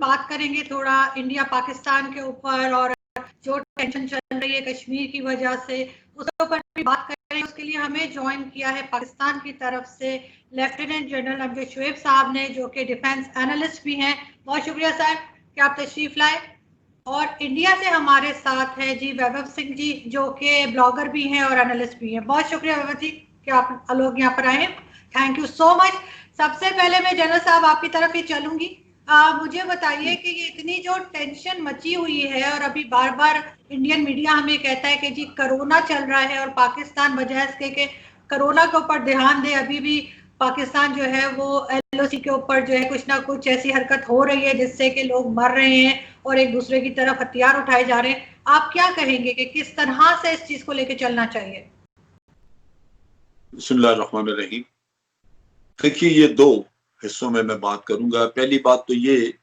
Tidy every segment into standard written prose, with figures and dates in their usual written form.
बात करेंगे थोड़ा इंडिया पाकिस्तान के ऊपर, और जो टेंशन चल रही है कश्मीर की वजह से, उसके ऊपर भी बात करेंगे। उसके लिए हमें ज्वाइन किया है पाकिस्तान की तरफ से लेफ्टिनेंट जनरल अमजद शुएब साहब ने, जो कि डिफेंस एनालिस्ट भी हैं। बहुत शुक्रिया सर कि आप तशरीफ लाए। और इंडिया से हमारे साथ है जी वैभव सिंह जी, जो कि ब्लॉगर भी हैं और एनालिस्ट भी हैं। बहुत शुक्रिया वैभव जी कि आप लोग यहाँ पर आए हैं। Thank you so much. सबसे पहले मैं जनरल साहब आपकी तरफ ही चलूंगी। मुझे बताइए कि ये इतनी जो टेंशन मची हुई है, और अभी बार बार इंडियन मीडिया हमें कहता है कि जी कोरोना चल रहा है, और पाकिस्तान बजाय इसके कि कोरोना के ऊपर ध्यान दे, अभी भी पाकिस्तान जो है वो एलओसी के ऊपर जो है कुछ ना कुछ ऐसी हरकत हो रही है जिससे कि लोग मर रहे हैं और एक दूसरे की तरफ हथियार उठाए जा रहे हैं। आप क्या कहेंगे कि किस तरह से इस चीज को लेकर चलना चाहिए? बिस्मिल्लाहिर्रहमानिर्रहीम। देखिए, ये दो हिस्सों में मैं बात करूंगा। पहली बात तो ये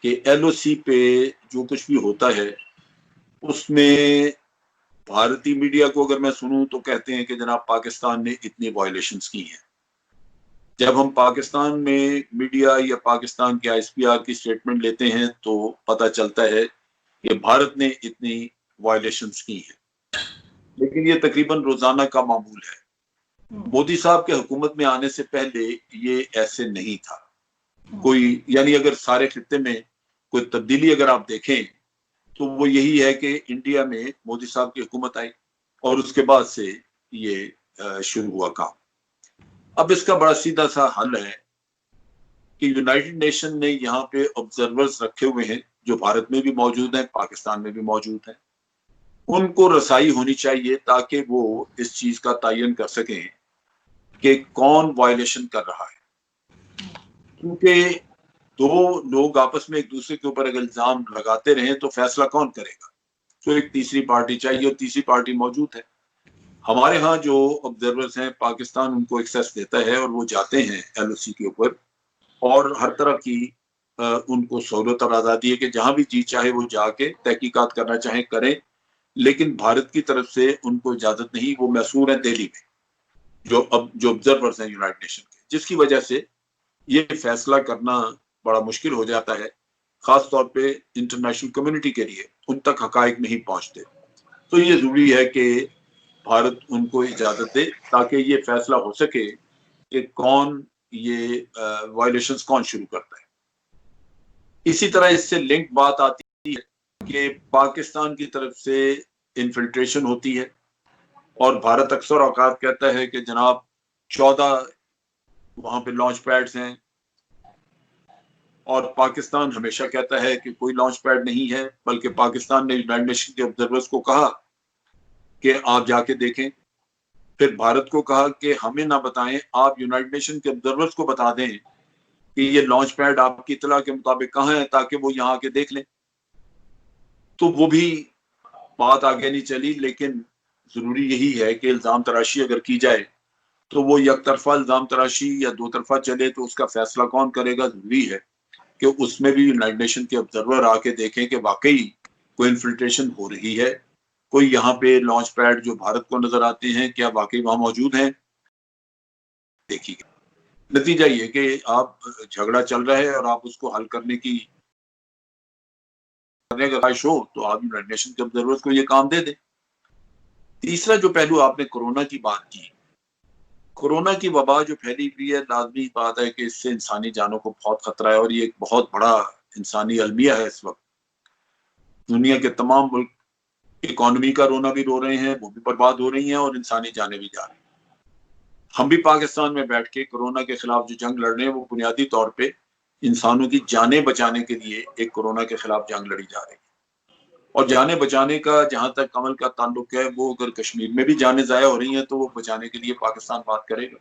कि एलओसी पे जो कुछ भी होता है उसमें भारतीय मीडिया को अगर मैं सुनूं तो कहते हैं कि जनाब पाकिस्तान ने इतनी वायलेशंस की हैं। जब हम पाकिस्तान में मीडिया या पाकिस्तान के आईएसपीआर की स्टेटमेंट लेते हैं तो पता चलता है कि भारत ने इतनी वायलेशंस की हैं, लेकिन ये तकरीबन रोजाना का मामूल है। मोदी साहब के हुकूमत में आने से पहले ये ऐसे नहीं था कोई, यानी अगर सारे खित्ते में कोई तब्दीली अगर आप देखें तो वो यही है कि इंडिया में मोदी साहब की हुकूमत आई और उसके बाद से ये शुरू हुआ काम। अब इसका बड़ा सीधा सा हल है कि यूनाइटेड नेशन ने यहाँ पे ऑब्जर्वर्स रखे हुए हैं जो भारत में भी मौजूद हैं, पाकिस्तान में भी मौजूद हैं। उनको रसाई होनी चाहिए ताकि वो इस चीज का तयन कर सकें कि कौन वायलेशन कर रहा है, क्योंकि दो लोग आपस में एक दूसरे के ऊपर अगर इल्जाम लगाते रहें तो फैसला कौन करेगा? तो एक तीसरी पार्टी चाहिए और तीसरी पार्टी मौजूद है। हमारे यहाँ जो ऑब्जर्वर्स हैं, पाकिस्तान उनको एक्सेस देता है और वो जाते हैं एलओसी के ऊपर और हर तरह की उनको सहूलत और आज़ादी है कि जहां भी जी चाहे वो जाके तहकीकात करना चाहे करें, लेकिन भारत की तरफ से उनको इजाजत नहीं। वो मैसूर है दिल्ली में, जो ऑब्जर्वर्स हैं यूनाइटेड नेशन के, जिसकी वजह से ये फैसला करना बड़ा मुश्किल हो जाता है, खास तौर पे इंटरनेशनल कम्युनिटी के लिए उन तक हकाइक नहीं पहुंचते। तो ये जरूरी है कि भारत उनको इजाजत दे ताकि ये फैसला हो सके कि कौन ये वायलेशंस कौन शुरू करता है। इसी तरह इससे लिंक बात आती है कि पाकिस्तान की तरफ से इन्फिल्ट्रेशन होती है और भारत अक्सर औकात कहता है कि जनाब 14 वहां पे लॉन्च पैड्स हैं, और पाकिस्तान हमेशा कहता है कि कोई लॉन्च पैड नहीं है, बल्कि पाकिस्तान ने यूनाइटेड नेशन के ऑब्जर्वर्स को कहा कि आप जाके देखें। फिर भारत को कहा कि हमें ना बताएं, आप यूनाइटेड नेशन के ऑब्जर्वर्स को बता दें कि ये लॉन्च पैड आपकी इतला के मुताबिक कहाँ है ताकि वो यहाँ आके देख लें। तो वो भी बात आगे नहीं चली, लेकिन जरूरी यही है कि इल्जाम तराशी अगर की जाए तो वो एक तरफा इल्जाम तराशी या दो तरफा चले तो उसका फैसला कौन करेगा? जरूरी है कि उसमें भी यूनाइटेड नेशन के ऑब्जर्वर आके देखें कि वाकई कोई इन्फिल्ट्रेशन हो रही है, कोई यहाँ पे लॉन्च पैड जो भारत को नजर आते हैं क्या वाकई वहां मौजूद हैं, देखिए। नतीजा ये कि आप झगड़ा चल रहा है और आप उसको हल करने की ख्वाहिश हो तो आप यूनाइटेड नेशन के ऑब्जर्वर्स को ये काम दे दें। तीसरा जो पहलू आपने कोरोना की बात की, कोरोना की वबा जो फैली हुई है, लाजमी बात है कि इससे इंसानी जानों को बहुत खतरा है और ये एक बहुत बड़ा इंसानी अलमिया है। इस वक्त दुनिया के तमाम मुल्क इकोनॉमी का रोना भी रो रहे हैं, वो भी बर्बाद हो रही हैं और इंसानी जानें भी जा रही हैं। हम भी पाकिस्तान में बैठ के कोरोना के खिलाफ जो जंग लड़ रहे हैं वो बुनियादी तौर पे इंसानों की जानें बचाने के लिए एक कोरोना के खिलाफ जंग लड़ी जा रही है। और जानें बचाने का जहां तक अमल का ताल्लुक है, वो अगर कश्मीर में भी जानें जाया हो रही हैं तो वो बचाने के लिए पाकिस्तान बात करेगा।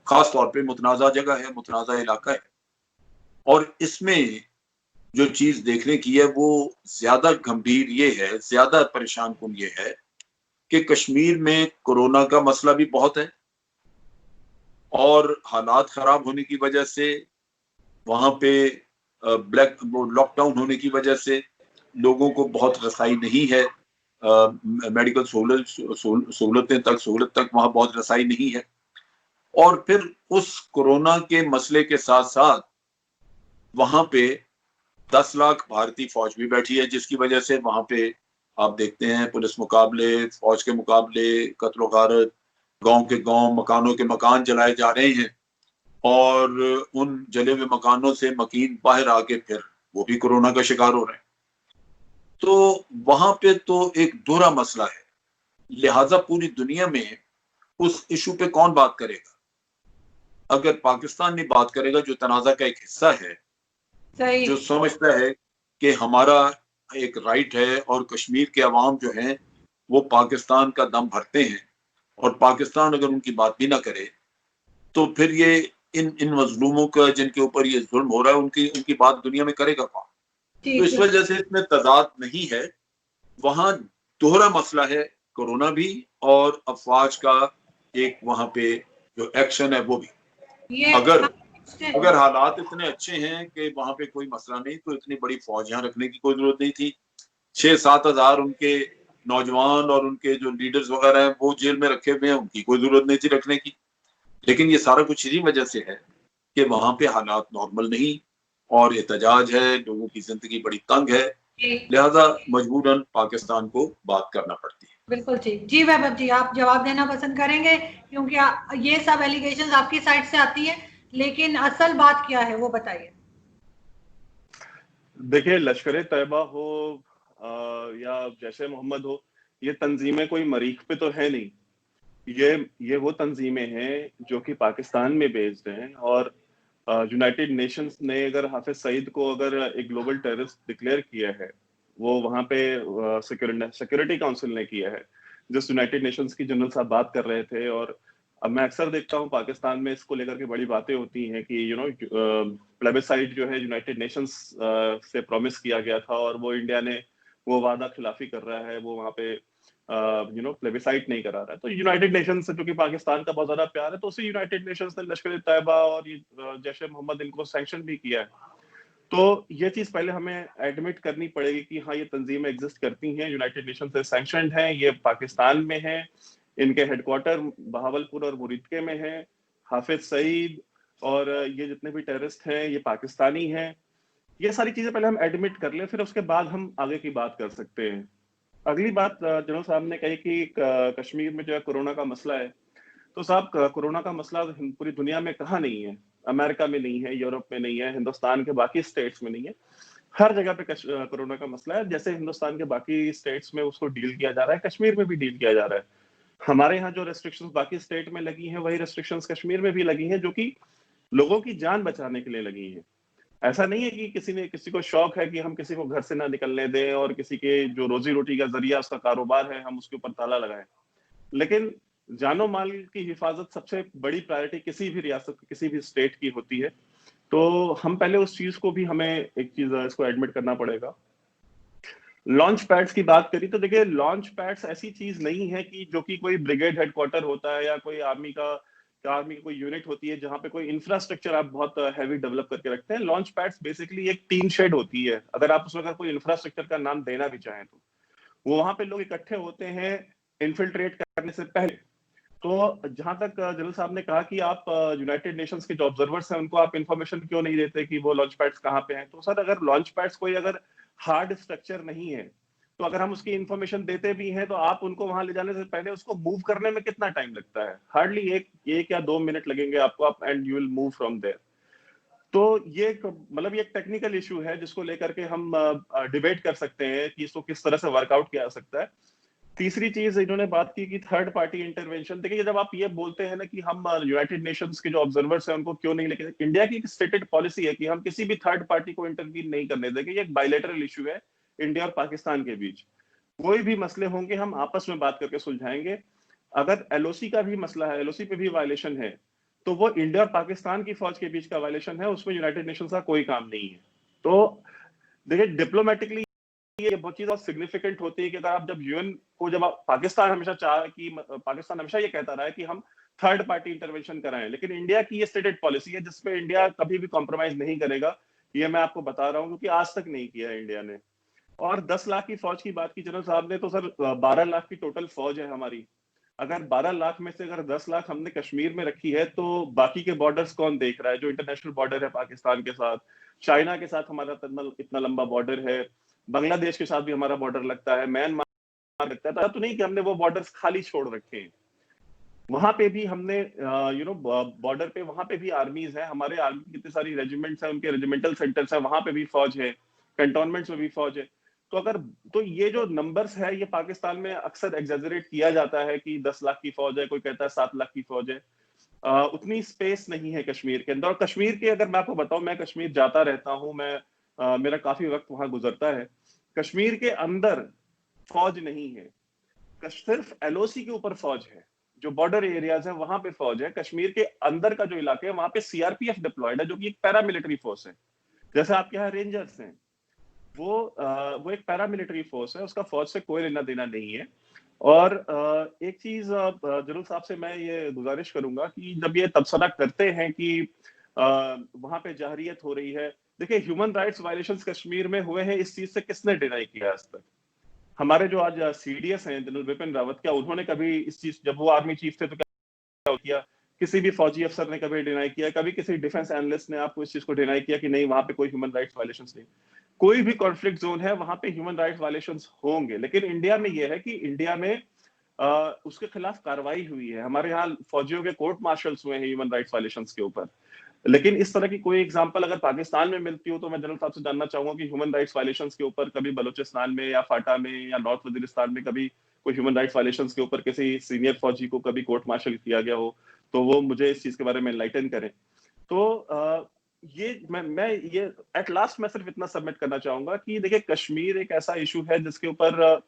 खास तौर पे मुतनाज़ा जगह है, मुतनाज़ा इलाका है, और इसमें जो चीज देखने की है वो ज्यादा गंभीर ये है, ज्यादा परेशान कुन ये है कि कश्मीर में कोरोना का मसला भी बहुत है और हालात खराब होने की वजह से वहां पे ब्लैक लॉकडाउन होने की वजह से लोगों को बहुत रसाई नहीं है, मेडिकल सहूलत तक वहां बहुत रसाई नहीं है। और फिर उस कोरोना के मसले के साथ साथ वहां पे 10 लाख भारतीय फौज भी बैठी है, जिसकी वजह से वहां पे आप देखते हैं पुलिस मुकाबले, फौज के मुकाबले, कत्ल गारत, गांव के गांव, मकानों के मकान जलाए जा रहे हैं। और उन जले हुए मकानों से मकीन बाहर आके फिर वो भी कोरोना का शिकार हो रहे हैं। तो वहां पे तो एक दोहरा मसला है, लिहाजा पूरी दुनिया में उस इशू पे कौन बात करेगा? अगर पाकिस्तान नहीं बात करेगा, जो तनाजा का एक हिस्सा है, सही। जो समझता है कि हमारा एक राइट है और कश्मीर के अवाम जो हैं वो पाकिस्तान का दम भरते हैं, और पाकिस्तान अगर उनकी बात भी ना करे तो फिर ये इन इन मजलूमों का जिनके ऊपर ये जुल्म हो रहा है उनकी उनकी बात दुनिया में करेगा कौन? तो ठीक इस है। वजह से इसमें तजाद नहीं है, वहां दोहरा मसला है, कोरोना भी और अफवाज का एक वहां पे जो एक्शन है वो भी। ये अगर हम- अगर हालात इतने अच्छे हैं कि वहां पे कोई मसला नहीं, तो इतनी बड़ी फौज यहाँ रखने की कोई जरूरत नहीं थी। 6-7 हजार उनके नौजवान और उनके जो लीडर्स वगैरह हैं वो जेल में रखे हुए हैं, उनकी कोई जरूरत नहीं थी रखने की। लेकिन ये सारा कुछ इसी वजह से है कि वहां पे हालात नॉर्मल नहीं, और एहतजाज है, लोगों की जिंदगी बड़ी तंग है, जी, लिहाजा मजबूरन पाकिस्तान को बात करना पड़ती है। बिल्कुल ठीक। जी वैभव जी, आप जवाब देना पसंद करेंगे, क्योंकि ये सब एलिगेशंस आपकी साइड से आती है, लेकिन असल बात क्या है वो बताइए। देखिए, लश्कर तैयबा हो या जैश ए मोहम्मद हो, ये तंजीमें कोई मरीख पे तो है नहीं। ये वो तंजीमें हैं जो कि पाकिस्तान में बेस्ड हैं, और यूनाइटेड नेशंस ने अगर हाफिज सईद को अगर एक ग्लोबल टेररिस्ट डिक्लेयर किया है, वो वहां पे सिक्योरिटी काउंसिल ने किया है, जिस यूनाइटेड नेशंस की जनरल साहब बात कर रहे थे। और अब मैं अक्सर देखता हूँ पाकिस्तान में इसको लेकर के बड़ी बातें होती हैं कि प्लेबिसाइड जो है यूनाइटेड नेशंस से प्रॉमिस किया गया था, और वो इंडिया ने वो वादा खिलाफी कर रहा है, वो वहां पे प्लेबिसाइट नहीं करा रहा है। तो यूनाइटेड नेशंस से क्योंकि पाकिस्तान का बहुत ज्यादा प्यार है, तो उसी यूनाइटेड नेशंस ने लश्कर तैयबा और ये जैश ए मोहम्मद इनको सैंक्शन भी किया है। तो ये चीज पहले हमें एडमिट करनी पड़ेगी कि हाँ, ये तंजीमें एग्जिस्ट करती हैं, यूनाइटेड नेशन से सैंक्शनड हैं, ये पाकिस्तान में है, इनके हेडक्वार्टर बहावलपुर और मुरीदके में है। हाफिज सईद और ये जितने भी टेररिस्ट हैं ये पाकिस्तानी हैं। ये सारी चीजें पहले हम एडमिट कर लें, फिर उसके बाद हम आगे की बात कर सकते हैं। अगली बात जनरल साहब ने कही कि कश्मीर में जो है कोरोना का मसला है। तो साहब, कोरोना का मसला पूरी दुनिया में कहाँ नहीं है? अमेरिका में नहीं है, यूरोप में नहीं है, हिंदुस्तान के बाकी स्टेट्स में नहीं है, हर जगह पे कोरोना का मसला है। जैसे हिंदुस्तान के बाकी स्टेट्स में उसको डील किया जा रहा है, कश्मीर में भी डील किया जा रहा है। हमारे यहाँ जो रेस्ट्रिक्शंस बाकी स्टेट में लगी हैं, वही रेस्ट्रिक्शंस कश्मीर में भी लगी हैं, जो कि लोगों की जान बचाने के लिए लगी हैं। ऐसा नहीं है कि किसी को शौक है कि हम किसी को घर से ना निकलने दें, और किसी के जो रोजी रोटी का जरिया उसका कारोबार है हम उसके ऊपर ताला लगाएं। लेकिन जानो माल की हिफाजत सबसे बड़ी प्रायोरिटी किसी भी रियासत की, किसी भी स्टेट की होती है। तो हम पहले उस चीज को भी, हमें एक चीज इसको एडमिट करना पड़ेगा। लॉन्च पैड्स की बात करी तो देखिए, लॉन्च पैड्स ऐसी चीज नहीं है कि जो कि कोई ब्रिगेड हेडक्वार्टर होता है या कोई आर्मी की कोई यूनिट होती है जहां पे कोई इंफ्रास्ट्रक्चर आप बहुत हैवी डेवलप करके रखते हैं। लॉन्च पैड्स बेसिकली एक टीन शेड होती है, अगर आप उसमें अगर कोई इंफ्रास्ट्रक्चर का नाम देना भी चाहें तो। वो वहां पे लोग इकट्ठे होते हैं इन्फिल्ट्रेट करने से पहले। तो जहां तक जनरल साहब ने कहा कि आप यूनाइटेड नेशंस के जो ऑब्जर्वर्स हैं उनको आप इंफॉर्मेशन क्यों नहीं देते कि वो लॉन्च पैड्स कहाँ पे हैं, तो सर अगर लॉन्च पैड्स कोई अगर हार्ड स्ट्रक्चर नहीं है, तो अगर हम उसकी इंफॉर्मेशन देते भी हैं तो आप उनको वहां ले जाने से पहले उसको मूव करने में कितना टाइम लगता है? हार्डली एक या 2 मिनट लगेंगे आपको, आप and you will move from there. तो ये मतलब ये एक टेक्निकल इशू है जिसको लेकर के हम डिबेट कर सकते हैं कि इसको किस तरह से वर्कआउट किया जा सकता है। तीसरी चीज इन्होंने बात की कि थर्ड पार्टी इंटरवेंशन। देखिए, जब आप ये बोलते हैं ना कि हम यूनाइटेड नेशंस के जो ऑब्जर्वर्स हैं उनको क्यों नहीं लेके, इंडिया की एक स्टेटेड पॉलिसी है कि हम किसी भी थर्ड पार्टी को इंटरवीन नहीं करने देंगे। ये एक बायलैटरल इशू है इंडिया और पाकिस्तान के बीच। कोई भी मसले होंगे हम आपस में बात करके सुलझाएंगे। अगर एलओसी का भी मसला है, एलओसी पे भी वायलेशन है, तो वो इंडिया और पाकिस्तान की फौज के बीच का वायलेशन है, उसमें यूनाइटेड नेशंस का कोई काम नहीं है। तो देखिए, डिप्लोमेटिकली ये बहुत चीज बहुत सिग्निफिकेंट होती है कि अगर आप जब यूएन को, जब आप पाकिस्तान हमेशा चाह कि पाकिस्तान हमेशा ये कहता रहा है कि हम थर्ड पार्टी इंटरवेंशन कराएं, लेकिन इंडिया की ये स्टेटेड पॉलिसी है जिसपे इंडिया कभी भी कॉम्प्रोमाइज नहीं करेगा। ये मैं आपको बता रहा हूँ क्योंकि आज तक नहीं किया है इंडिया ने। और 10 लाख की फौज की बात की जनरल साहब ने, तो सर 12 लाख की टोटल फौज है हमारी। अगर 12 लाख में से अगर 10 लाख हमने कश्मीर में रखी है, तो बाकी के बॉर्डर्स कौन देख रहा है? जो इंटरनेशनल बॉर्डर है पाकिस्तान के साथ, चाइना के साथ हमारा इतना लंबा बॉर्डर है, बांग्लादेश के साथ भी हमारा बॉर्डर लगता है, म्यांमार लगता है। तो नहीं कि हमने वो बॉर्डर्स खाली छोड़ रखे हैं, वहां पे भी हमने बॉर्डर पे वहां पे भी आर्मीज है, हमारे आर्मी की कितनी सारी रेजिमेंट्स हैं, उनके रेजिमेंटल सेंटर्स हैं, वहां पे भी फौज है, कंटोनमेंट्स में भी फौज है। तो ये जो नंबर्स है, ये पाकिस्तान में अक्सर एग्जेजरेट किया जाता है कि 10 लाख की फौज है, कोई कहता है 7 लाख की फौज है। उतनी स्पेस नहीं है कश्मीर के अंदर। और कश्मीर के अगर मैं आपको बताऊं, मैं कश्मीर जाता रहता हूं, मेरा काफी वक्त वहां गुजरता है। कश्मीर के अंदर फौज नहीं है, सिर्फ एलओसी के ऊपर फौज है, जो बॉर्डर एरियाज है वहां पे फौज है। कश्मीर के अंदर का जो इलाके है वहां पे सीआरपीएफ डिप्लॉयड है, जो कि एक पैरामिलिट्री फोर्स है। जैसे आपके यहाँ रेंजर्स हैं, वो एक पैरामिलिट्री फोर्स है, उसका फौज से कोई लेना देना नहीं है। और एक चीज जरूर साहब से मैं ये गुजारिश करूंगा कि जब ये तबसरा करते हैं कि वहां पे जहरियत हो रही है, देखिए ह्यूमन राइट्स वायलेशंस कश्मीर में हुए हैं, इस चीज से किसने डिनाई किया आज तक? हमारे जो आज सीडीएस हैं, जनरल विपिन रावत, क्या उन्होंने कभी इस चीज, जब वो आर्मी चीफ थे तो क्या किया? किसी भी फौजी अफसर ने कभी डिनाई किया? कभी किसी डिफेंस एनालिस्ट ने आपको इस चीज को डिनाई किया कि नहीं वहां पे कोई ह्यूमन राइट्स वायलेशंस नहीं? कोई भी कॉन्फ्लिक्ट जोन है वहां पे ह्यूमन राइट्स वायलेशंस होंगे, लेकिन इंडिया में यह है कि इंडिया में उसके खिलाफ कार्रवाई हुई है। हमारे यहाँ फौजियों के कोर्ट मार्शल्स हुए हैं ह्यूमन राइट्स वायलेशंस के ऊपर। लेकिन इस तरह की कोई एग्जांपल अगर पाकिस्तान में मिलती हो तो मैं जनरल साहब से जानना चाहूंगा कि ह्यूमन राइट्स वायलेशंस के ऊपर कभी बलूचिस्तान में या फाटा में या नॉर्थ वजीरिस्तान में कभी कोई ह्यूमन राइट्स वायलेशंस के ऊपर किसी सीनियर फौजी को कभी कोर्ट मार्शल किया गया हो, तो वो मुझे इस चीज के बारे में एनलाइटन करें। तो ये मैं ये एट लास्ट मैं सिर्फ इतना सबमिट करना चाहूंगा कि देखिए, कश्मीर एक ऐसा इशू है जिसके ऊपर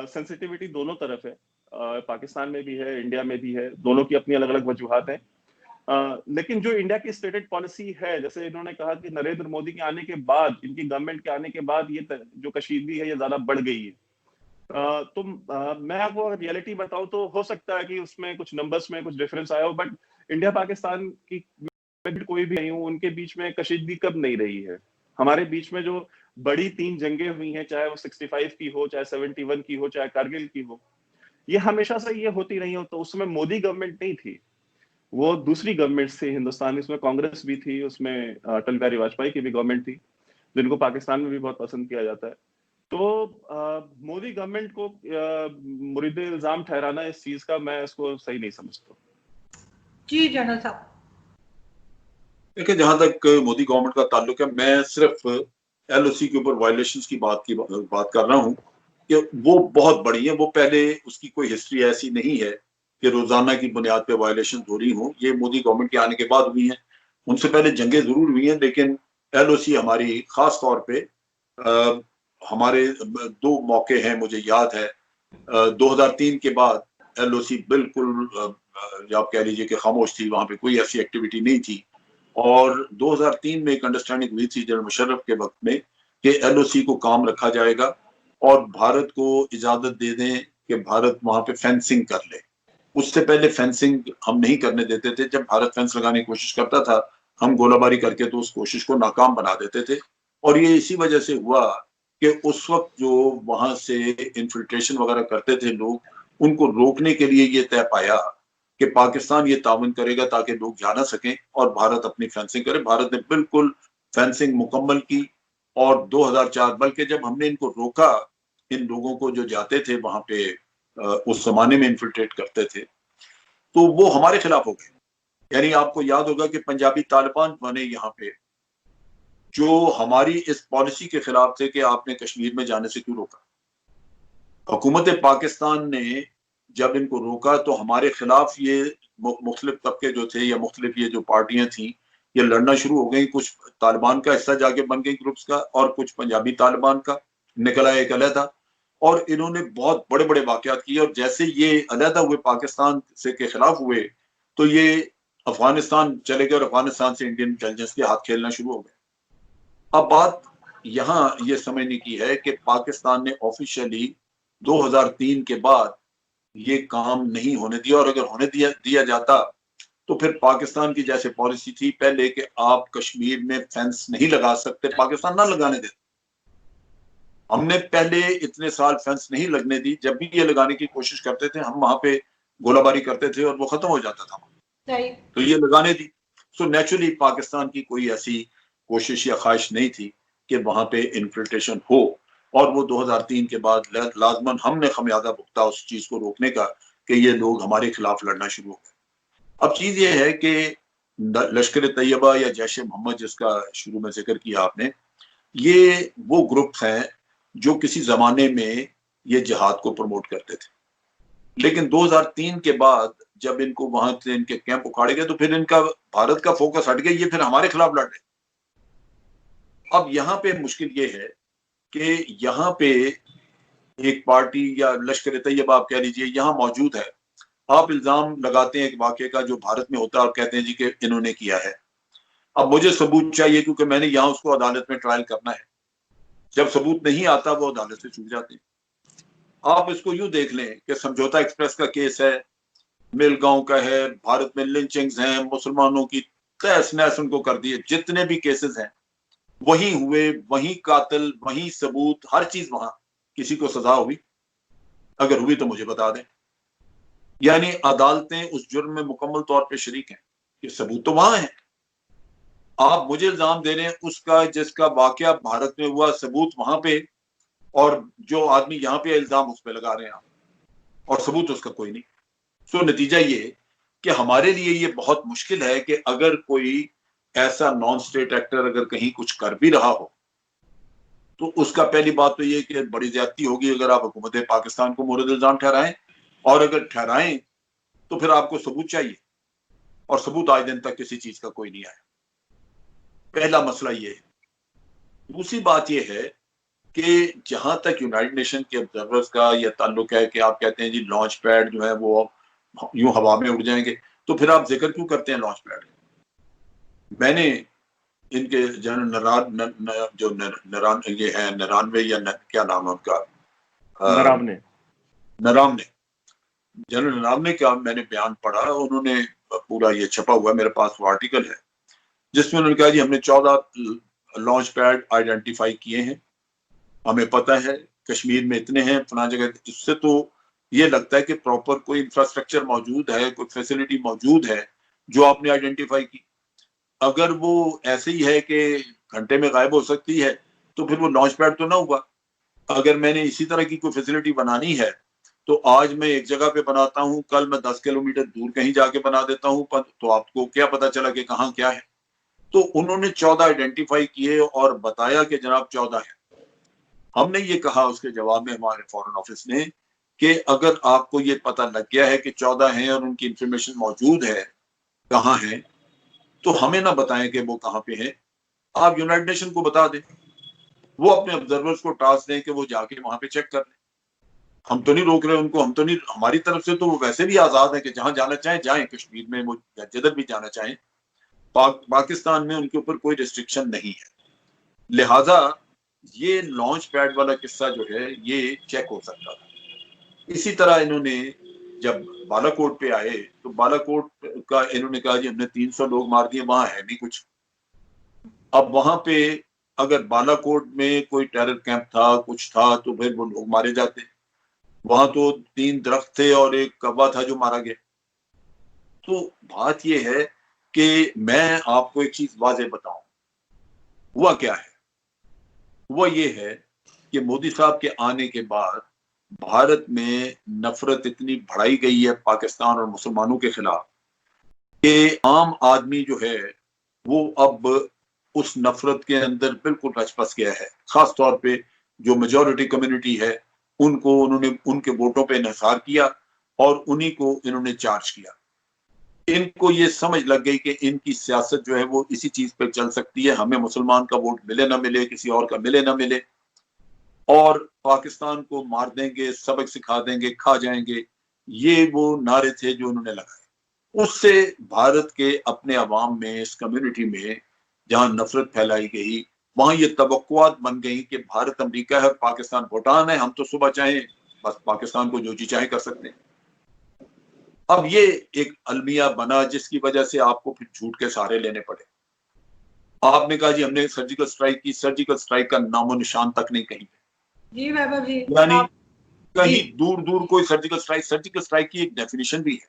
सेंसिटिविटी दोनों तरफ है, पाकिस्तान में भी है, इंडिया में भी है, दोनों की अपनी अलग अलग वजूहात हैं। लेकिन जो इंडिया की स्टेटेड पॉलिसी है, जैसे इन्होंने कहा कि नरेंद्र मोदी के आने के बाद, इनकी गवर्नमेंट के आने के बाद ये जो कशीदगी है ये ज्यादा बढ़ गई है। तो मैं आपको अगर रियलिटी बताऊं तो हो सकता है कि उसमें कुछ नंबर्स में कुछ डिफरेंस आया हो, बट इंडिया पाकिस्तान की कोई भी नहीं हूं, उनके बीच में कशीदगी कब नहीं रही है। हमारे बीच में जो बड़ी 3 जंगें हुई हैं, चाहे वो 65 की हो, चाहे 71 की हो, चाहे कारगिल की हो, ये हमेशा से ये होती रही हो। तो उसमें मोदी गवर्नमेंट नहीं थी, वो दूसरी गवर्नमेंट थी हिंदुस्तान में, उसमें कांग्रेस भी थी, उसमें अटल बिहारी वाजपेयी की भी गवर्नमेंट थी, जिनको पाकिस्तान में भी बहुत पसंद किया जाता है। तो मोदी गवर्नमेंट को मुरीद इल्जाम ठहराना इस चीज का, मैं इसको सही नहीं समझता। जी जनरल साहब। देखिए, जहां तक मोदी गवर्नमेंट का ताल्लुक है, मैं सिर्फ एलओसी के ऊपर वायलेशंस की बात कर रहा हूं कि वो बहुत बड़ी है। वो पहले उसकी कोई हिस्ट्री ऐसी नहीं है कि रोजाना की बुनियाद पे वायलेशन हो रही हो। ये मोदी गवर्नमेंट के आने के बाद हुई हैं। उनसे पहले जंगें जरूर हुई हैं, लेकिन एलओसी हमारी खास तौर पे हमारे 2 मौके हैं, मुझे याद है 2003 के बाद एलओसी बिल्कुल आप कह लीजिए कि खामोश थी, वहां पे कोई ऐसी एक्टिविटी नहीं थी। और 2003 में एक अंडरस्टैंडिंग हुई थी जनरल मुशर्रफ के वक्त में कि एलओसी को काम रखा जाएगा और भारत को इजाजत दे दें कि भारत वहां पे फेंसिंग कर ले। उससे पहले फेंसिंग हम नहीं करने देते थे। जब भारत फेंस लगाने की कोशिश करता था, हम गोलाबारी करके तो उस कोशिश को नाकाम बना देते थे। और ये इसी वजह से हुआ कि उस वक्त जो वहां से इन्फिल्ट्रेशन वगैरह करते थे लोग, उनको रोकने के लिए ये तय पाया कि पाकिस्तान ये ताउन करेगा ताकि लोग जा ना सकें और भारत अपनी फेंसिंग करे। भारत ने बिल्कुल फेंसिंग मुकम्मल की। और 2004 बल्कि जब हमने इनको रोका, इन लोगों को जो जाते थे वहां पे उस जमाने में इन्फिल्ट्रेट करते थे, तो वो हमारे खिलाफ हो गए। यानी आपको याद होगा कि पंजाबी तालिबान बने यहाँ पे, जो हमारी इस पॉलिसी के खिलाफ थे कि आपने कश्मीर में जाने से क्यों रोका। हुकूमत पाकिस्तान ने जब इनको रोका तो हमारे खिलाफ ये मुख्तलिफ तबके जो थे या मुख्तलिफ ये जो पार्टियां थी, ये लड़ना शुरू हो गई। कुछ तालिबान का हिस्सा जाके बन गई ग्रुप्स का, और कुछ पंजाबी तालिबान का निकला एक अलहदा। और इन्होंने बहुत बड़े बड़े वाकयात किए। और जैसे ये अलहदा हुए पाकिस्तान से के खिलाफ हुए, तो ये अफगानिस्तान चले गए और अफगानिस्तान से इंडियन इंटेलिजेंस के हाथ खेलना शुरू हो गए। अब बात यहाँ ये समझने की है कि पाकिस्तान ने ऑफिशियली 2003 के बाद ये काम नहीं होने दिया। और अगर होने दिया जाता तो फिर पाकिस्तान की जैसे पॉलिसी थी पहले कि आप कश्मीर में फेंस नहीं लगा सकते, पाकिस्तान ना लगाने देता। हमने पहले इतने साल फेंस नहीं लगने दी। जब भी ये लगाने की कोशिश करते थे, हम वहां पे गोलाबारी करते थे और वो खत्म हो जाता था। तो ये लगाने दी। सो नेचुरली पाकिस्तान की कोई ऐसी कोशिश या ख्वाहिश नहीं थी कि वहां पे इन्फिल्ट्रेशन हो, और वो 2003 के बाद लाजमन हमने खमियाजा भुगता उस चीज को रोकने का कि ये लोग हमारे खिलाफ लड़ना शुरू हो गए। अब चीज ये है कि लश्कर तैयबा या जैश मोहम्मद, जिसका शुरू में जिक्र किया आपने, ये वो ग्रुप हैं जो किसी जमाने में ये जिहाद को प्रमोट करते थे, लेकिन 2003 के बाद जब इनको वहां से इनके कैंप उखाड़े गए तो फिर इनका भारत का फोकस हट गया, ये फिर हमारे खिलाफ लड़ रहे। अब यहाँ पे मुश्किल ये है कि यहाँ पे एक पार्टी या लश्कर तैयबा आप कह लीजिए यहाँ मौजूद है, आप इल्जाम लगाते हैं एक वाक़े का जो भारत में होता है और कहते हैं जी कि इन्होंने किया है। अब मुझे सबूत चाहिए क्योंकि मैंने यहाँ उसको अदालत में ट्रायल करना है। जब सबूत नहीं आता वो अदालत से छूट जाते हैं। आप इसको यूं देख लें कि समझौता एक्सप्रेस का केस है, मिलगांव का है, भारत में लिंचिंग्स हैं, मुसलमानों की तहस नहस उनको कर दिए, जितने भी केसेस हैं वही हुए, वही कातिल, वही सबूत, हर चीज वहां। किसी को सजा हुई? अगर हुई तो मुझे बता दें। यानी अदालतें उस जुर्म में मुकम्मल तौर पे शरीक हैं, ये सबूत तो वहां है। आप मुझे इल्जाम दे रहे हैं उसका जिसका वाकया भारत में हुआ, सबूत वहां पे, और जो आदमी यहाँ पे इल्जाम उस पर लगा रहे हैं आप, और सबूत उसका कोई नहीं। सो नतीजा ये कि हमारे लिए ये बहुत मुश्किल है कि अगर कोई ऐसा नॉन स्टेट एक्टर अगर कहीं कुछ कर भी रहा हो तो उसका पहली बात तो ये कि बड़ी ज्यादती होगी अगर आप हुकूमत पाकिस्तान को मोरद इल्जाम ठहराएं, और अगर ठहराएं तो फिर आपको सबूत चाहिए, और सबूत आज दिन तक किसी चीज का कोई नहीं आया। पहला मसला ये है। दूसरी बात यह है कि जहां तक यूनाइटेड नेशन के ऑब्जर्वर्स का यह ताल्लुक है कि आप कहते हैं जी लॉन्च पैड जो है वो यूं हवा में उड़ जाएंगे, तो फिर आप जिक्र क्यों करते हैं लॉन्च पैड? मैंने इनके जनरल जो ये है नरानवे या क्या नाम है उनका, नरावने, जनरल नरावने का मैंने बयान पढ़ा, उन्होंने पूरा ये छपा हुआ है मेरे पास, वो आर्टिकल है जिसमें उन्होंने कहा जी हमने 14 लॉन्च पैड आइडेंटिफाई किए हैं, हमें पता है कश्मीर में इतने हैं फला जगह। इससे तो ये लगता है कि प्रॉपर कोई इंफ्रास्ट्रक्चर मौजूद है, कोई फैसिलिटी मौजूद है जो आपने आइडेंटिफाई की। अगर वो ऐसे ही है कि घंटे में गायब हो सकती है तो फिर वो लॉन्च पैड तो ना हुआ। अगर मैंने इसी तरह की कोई फैसिलिटी बनानी है तो आज मैं एक जगह पे बनाता हूँ, कल मैं 10 किलोमीटर दूर कहीं जाके बना देता हूँ, तो आपको क्या पता चला कि कहाँ क्या है? तो उन्होंने 14 आइडेंटिफाई किए और बताया कि जनाब 14 है। हमने ये कहा उसके जवाब में हमारे फॉरेन ऑफिस ने कि अगर आपको ये पता लग गया है कि 14 हैं और उनकी इंफॉर्मेशन मौजूद है कहाँ है, तो हमें ना बताएं कि वो कहाँ पे है, आप यूनाइटेड नेशन को बता दें, वो अपने ऑब्जर्वर्स को टास्क दें कि वो जाके वहां पे चेक कर लें। हम तो नहीं रोक रहे उनको, हम तो नहीं, हमारी तरफ से तो वो वैसे भी आजाद है कि जहां जाना चाहें जाएं, कश्मीर में वो जिधर भी जाना चाहें, पाकिस्तान में उनके ऊपर कोई रिस्ट्रिक्शन नहीं है। लिहाजा ये लॉन्च पैड वाला किस्सा जो है ये चेक हो सकता था। इसी तरह इन्होंने जब बालाकोट पे आए तो बालाकोट का इन्होंने कहा जी हमने 300 लोग मार दिए, वहां है नहीं कुछ। अब वहां पे अगर बालाकोट में कोई टेरर कैंप था, कुछ था, तो फिर वो लोग मारे जाते। वहां तो 3 दरख्त थे और एक कौवा था जो मारा गया। तो बात यह है कि मैं आपको एक चीज वाज़ेह बताऊं, हुआ क्या है? हुआ ये है कि मोदी साहब के आने के बाद भारत में नफरत इतनी बढ़ाई गई है पाकिस्तान और मुसलमानों के खिलाफ कि आम आदमी जो है वो अब उस नफरत के अंदर बिल्कुल रच बस गया है। खास तौर पे जो मेजॉरिटी कम्युनिटी है उनको उन्होंने उनके वोटों पे इन्हिसार किया और उन्हीं को इन्होंने चार्ज किया। इनको ये समझ लग गई कि इनकी सियासत जो है वो इसी चीज पे चल सकती है, हमें मुसलमान का वोट मिले ना मिले, किसी और का मिले ना मिले, और पाकिस्तान को मार देंगे, सबक सिखा देंगे, खा जाएंगे। ये वो नारे थे जो उन्होंने लगाए। उससे भारत के अपने अवाम में, इस कम्युनिटी में जहां नफरत फैलाई गई, वहां ये तवक्कुआत बन गई कि भारत अमेरिका है और पाकिस्तान भूटान है, हम तो सुबह चाहे बस पाकिस्तान को जो जी चाहे कर सकते हैं। अब ये एक अलमिया बना जिसकी वजह से आपको फिर झूठ के सहारे लेने पड़े। आपने कहा जी हमने सर्जिकल स्ट्राइक की, सर्जिकल स्ट्राइक का नामो निशान तक नहीं कहीं पे। जी वैभव जी, यानी कहीं दूर दूर कोई सर्जिकल स्ट्राइक की एक डेफिनेशन भी है।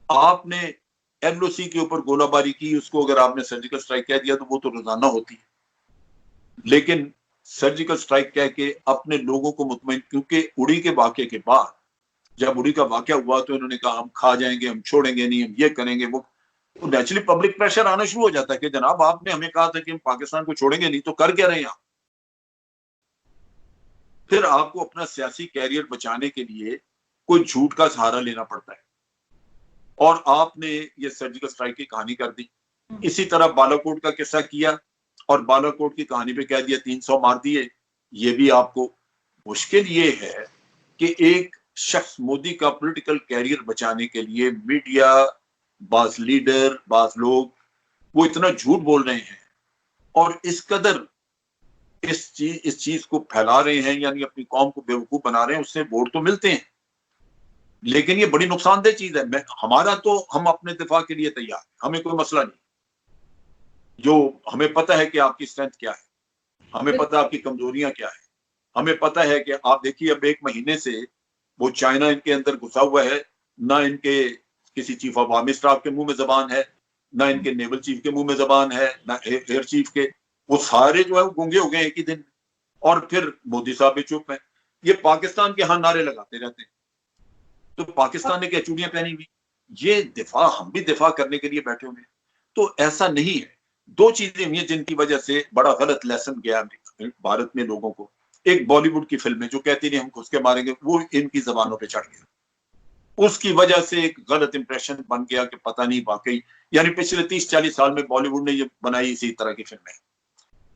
आपने एलओसी के ऊपर गोलाबारी की, उसको अगर आपने सर्जिकल स्ट्राइक कह दिया तो वो तो रोजाना होती है, लेकिन सर्जिकल स्ट्राइक कह के अपने लोगों को मुतमईन, क्योंकि उड़ी के वाक़े के बाद जब उड़ी का वाक़या हुआ तो इन्होंने कहा हम खा जाएंगे, हम छोड़ेंगे नहीं, हम ये करेंगे वो, तो नेचुरली पब्लिक प्रेशर आना शुरू हो जाता है कि जनाब आपने हमें कहा था कि हम पाकिस्तान को छोड़ेंगे नहीं, तो कर क्या रहे हैं आप। फिर आपको अपना सियासी कैरियर बचाने के लिए कोई झूठ का सहारा लेना पड़ता है, और आपने ये सर्जिकल स्ट्राइक की कहानी कर दी। इसी तरह बालाकोट का किस्सा किया और बालाकोट की कहानी पे कह दिया 300 मार दिए। ये भी आपको मुश्किल ये है कि एक शख्स मोदी का पॉलिटिकल कैरियर बचाने के लिए मीडिया, बाज लीडर, बाज लोग वो इतना झूठ बोल रहे हैं और इस कदर इस चीज को फैला रहे हैं, यानी अपनी कौम को बेवकूफ बना रहे हैं, उससे वोट तो मिलते हैं, लेकिन ये बड़ी नुकसानदेह चीज है। हमारा तो हम अपने दिफा के लिए तैयार, हमें कोई मसला नहीं, जो हमें पता है कि आपकी स्ट्रेंथ क्या है, हमें पता है आपकी कमजोरियां क्या है, हमें पता है कि आप देखिए अब 1 महीने से वो चाइना इनके अंदर घुसा हुआ है, ना इनके किसी चीफ ऑफ आर्मी स्टाफ के मुंह में जबान है, ना इनके नेवल चीफ के मुंह में जबान है, ना एयर चीफ के, वो सारे जो है वो गूंगे हो गए एक ही दिन। और फिर मोदी साहब भी चुप है, ये पाकिस्तान के हाँ नारे लगाते रहते हैं। तो पाकिस्तान ने क्या चूड़ियां पहनी हुई, ये दिफा, हम भी दिफा करने के लिए बैठे हुए हैं। तो ऐसा नहीं है। 2 चीजें हुई हैं जिनकी वजह से बड़ा गलत लेसन गया भारत में लोगों को। एक बॉलीवुड की फिल्म है जो कहती नहीं हम घुस के मारेंगे, वो इनकी जबानों पे चढ़ गया, उसकी वजह से एक गलत इंप्रेशन बन गया कि पता नहीं वाकई, यानी पिछले 30-40 साल में बॉलीवुड ने ये बनाई इसी तरह की फिल्में।